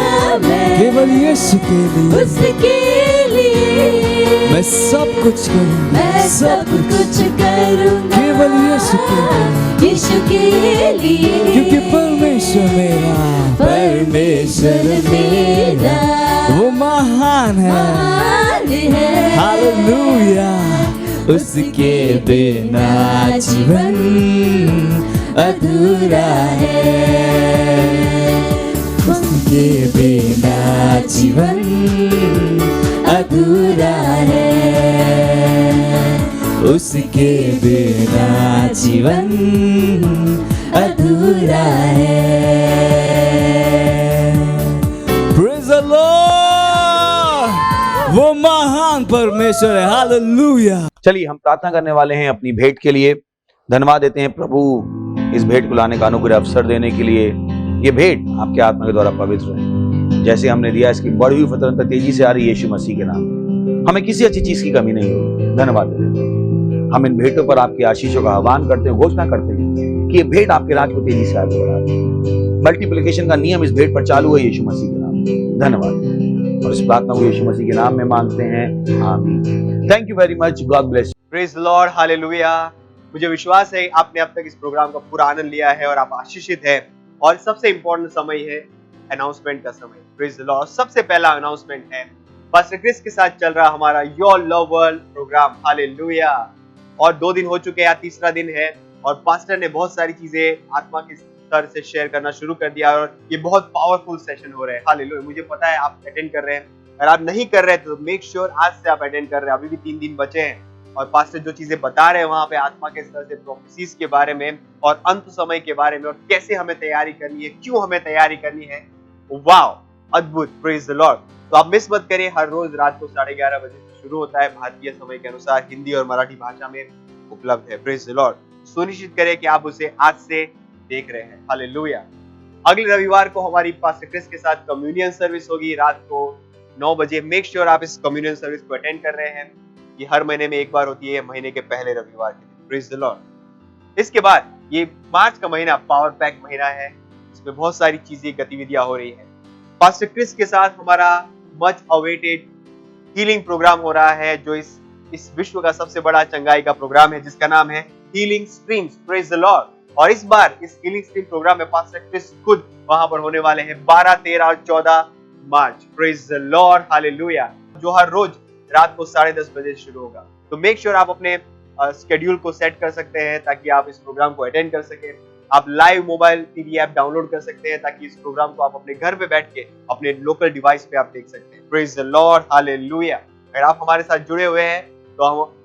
केवल यीशु के लिए, उसके लिए मैं सब कुछ करूंगा, मैं सब कुछ करूंगा केवल यीशु के लिए, यीशु के लिए। क्योंकि परमेश्वर मेरा, परमेश्वर मेरा वो महान है, महान है। हालेलुया। उसके बिना जीवन अधूरा है, उसके बिना जीवन अधूरा है, उसके बिना जीवन अधूरा है। Praise the Lord! वो महान परमेश्वर है, हालेलुया। चलिए हम प्रार्थना करने वाले हैं अपनी भेंट के लिए। धन्यवाद देते हैं प्रभु इस भेंट को लाने का अनुग्रह अवसर देने के लिए। ये भेंट आपके आत्मा के द्वारा पवित्र है, जैसे हमने दिया इसकी बढ़ी हुई फतरत तेजी से आ रही है यीशु मसीह के नाम। हमें किसी अच्छी चीज की कमी नहीं होगी। धन्यवाद देते हैं। हम इन भेंटों पर आपकी आशीषों का आह्वान करते हैं, घोषणा करते हैं कि ये भेंट आपके राज को तेजी से आगे बढ़ा रही है। मल्टीप्लिकेशन का नियम इस भेंट पर चालू है यीशु मसीह के नाम। धन्यवाद और इस प्रार्थना को यीशु मसीह के नाम में मांगते हैं, आमीन। Thank you very much, God bless. Praise the Lord, hallelujah. मुझे विश्वास है आपने अब तक इस प्रोग्राम का पूरा आनंद लिया है और आप आशीषित है। और सबसे इंपॉर्टेंट समय है अनाउंसमेंट का समय। Praise the Lord. सबसे पहला अनाउंसमेंट है पास्टर क्रिस के साथ चल रहा हमारा your love world program, hallelujah. और 2 दिन हो चुके हैं, आज तीसरा दिन है और पास्टर ने बहुत सारी चीजें आत्मा के स्तर से शेयर करना शुरू कर दिया और ये बहुत पावरफुल सेशन हो रहे हैं, हालेलुया। मुझे पता है आप अटेंड कर रहे हैं। अगर आप नहीं कर रहे तो मेक श्योर आज से आप अटेंड कर रहे हैं। अभी भी 3 दिन बचे हैं और पास्टर जो चीजें बता रहे हैं वहां पे आत्मा के स्तर से प्रोफेसीज के बारे में और अंत समय के बारे में और कैसे हमें तैयारी करनी है, क्यों हमें तैयारी करनी है, वाओ, अद्भुत। Praise the Lord. तो आप मिस मत करिए। हर रोज रात को 11:30 बजे से शुरू होता है, भारतीय समय के अनुसार हिंदी और मराठी भाषा में उपलब्ध है। Praise the Lord. सुनिश्चित करें कि आप उसे आज से देख रहे हैं, हालेलुया। अगले रविवार को हमारी पास्टर क्रिस के साथ कम्युनियन सर्विस होगी रात को 9 बजे। मेक श्योर आप इस कम्युनियन सर्विस को अटेंड कर रहे हैं। ये हर महीने में एक बार होती है, महीने के पहले रविवार के दिन। Praise the Lord. इसके बाद ये मार्च का महीना पावर पैक महीना है, इसमें बहुत सारी चीजें गतिविधियां हो रही है। पास्टर क्रिस के साथ हमारा मच अवेटेड हीलिंग प्रोग्राम हो रहा है, जो इस विश्व का सबसे बड़ा चंगाई का प्रोग्राम है, जिसका नाम है healing streams. Praise the Lord. और इस बार इस हीलिंग स्ट्रीम प्रोग्राम में पास्टर क्रिस खुद वहां पर होने वाले हैं 12, 13 और 14 मार्च। Praise the Lord, hallelujah. जो हर रोज रात को 10:30 बजे शुरू होगा। तो मेक श्योर आप अपने शेड्यूल को सेट कर सकते हैं ताकि आप इस प्रोग्राम को अटेंड कर सकें। आप live mobile TV app download कर सकते हैं ताकि इस प्रोग्राम को आप अपने घर पे बैठ के अपने लोकल डिवाइस पे आप देख सकते हैं। Praise the Lord, hallelujah. अगर आप हमारे साथ जुड़े हुए हैं तो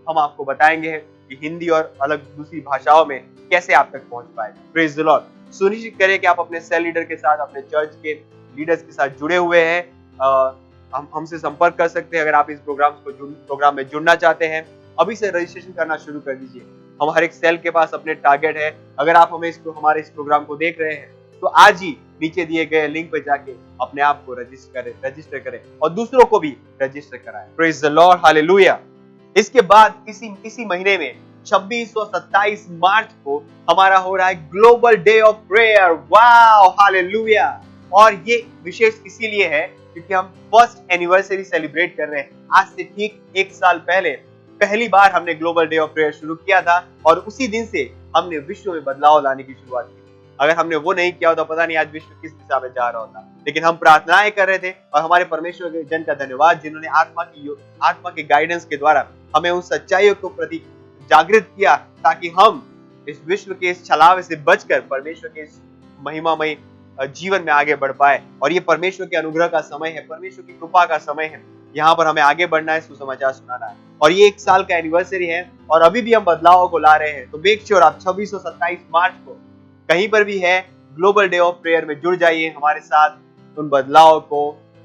हम आपको बताएंगे कि हिंदी और अलग दूसरी भाषाओं में कैसे आप तक पहुंच पाए। Praise the Lord. सुनिश्चित करें कि आप अपने सेल लीडर के साथ, अपने चर्च के लीडर्स के साथ जुड़े हुए हैं। हम हमसे संपर्क कर सकते हैं अगर आप इस प्रोग्राम में जुड़ना चाहते हैं। अभी से रजिस्ट्रेशन करना शुरू कर दीजिए। हम हर एक सेल के पास अपने टारगेट है। अगर आप हमारे इस प्रोग्राम को देख रहे हैं तो आज ही नीचे दिए गए लिंक पे जाके अपने आप को रजिस्टर करें और दूसरों को भी रजिस्टर कराएं। Praise the Lord, hallelujah. इसके बाद इसी महीने में 26 और 27 मार्च को हमारा हो रहा है global day of prayer. Wow, hallelujah. और ये विशेष इसीलिए है क्योंकि हम फर्स्ट एनिवर्सरी सेलिब्रेट कर रहे हैं। आज से ठीक 1 साल पहले पहली बार हमने ग्लोबल डे ऑफ प्रेयर शुरू किया था और उसी दिन से हमने विश्व में बदलाव लाने की शुरुआत की। अगर हमने वो नहीं किया होता पता नहीं आज विश्व किस दिशा में जा रहा होता। लेकिन हम प्रार्थनाएं कर रहे थे और हमारे परमेश्वर के जन का धन्यवाद जिन्होंने आत्मा के गाइडेंस के द्वारा हमें उन सच्चाइयों को प्रति जागृत किया ताकि हम इस विश्व के इस छलावे से बचकर परमेश्वर के इस महिमामय जीवन में आगे बढ़ पाए। और ये परमेश्वर के अनुग्रह का समय है, परमेश्वर की कृपा का समय है। यहाँ पर हमें आगे बढ़ना है, सुसमाचार सुनाना है। और ये 1 साल का एनिवर्सरी है और अभी भी हम बदलाव को ला रहे हैं। तो मेक श्योर आप 26 और 27 मार्च को कहीं पर भी है ग्लोबल डे ऑफ प्रेयर में जुड़ जाइए हमारे साथ उन बदलाव को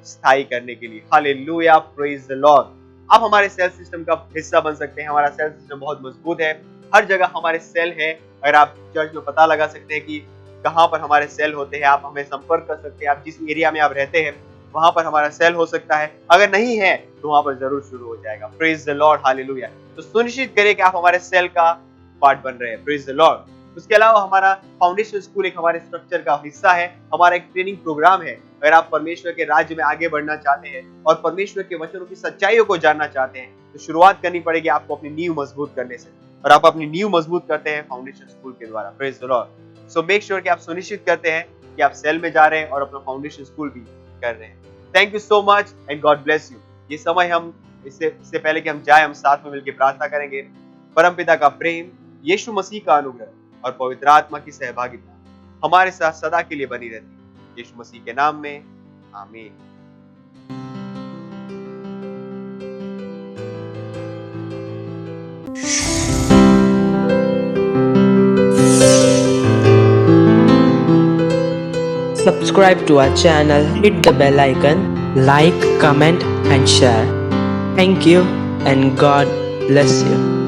स्थायी करने के लिए। Hallelujah, praise the Lord. आप हमारे सेल सिस्टम का हिस्सा बन सकते हैं। हमारा सेल सिस्टम बहुत मजबूत है, हर जगह हमारे सेल है। अगर आप चर्च में पता लगा सकते हैं कि कहाँ पर हमारे सेल होते हैं, आप हमें संपर्क कर सकते हैं। आप जिस एरिया में आप रहते हैं वहां पर हमारा सेल हो सकता है, अगर नहीं है तो वहां पर जरूर शुरू हो जाएगा। Praise the Lord, hallelujah. तो सुनिश्चित करें कि आप हमारे सेल का पार्ट बन रहे हैं। Praise the Lord. उसके अलावा हमारा फाउंडेशन स्कूल एक हमारे स्ट्रक्चर का हिस्सा है, हमारा एक ट्रेनिंग प्रोग्राम है। अगर आप परमेश्वर के राज्य में आगे बढ़ना चाहते हैं और परमेश्वर के वचनों की सच्चाइयों को जानना चाहते हैं तो शुरुआत करनी पड़ेगी आपको अपनी नींव मजबूत करने से, और आप अपनी नींव मजबूत करते हैं फाउंडेशन स्कूल के द्वारा। Praise the Lord. So make sure कि आप सुनिश्चित करते हैं कि आप सेल में जा रहे हैं और अपना फाउंडेशन स्कूल भी कर रहे हैं। Thank you so much and God bless you. ये समय हम इससे पहले कि हम जाए, हम साथ में मिलकर प्रार्थना करेंगे। परमपिता का प्रेम, यीशु मसीह का अनुग्रह और पवित्र आत्मा की सहभागिता हमारे साथ सदा के लिए बनी रहती है। यीशु मसीह के नाम में आमीन। Subscribe to our channel, hit the bell icon, like, comment and share. Thank you and God bless you.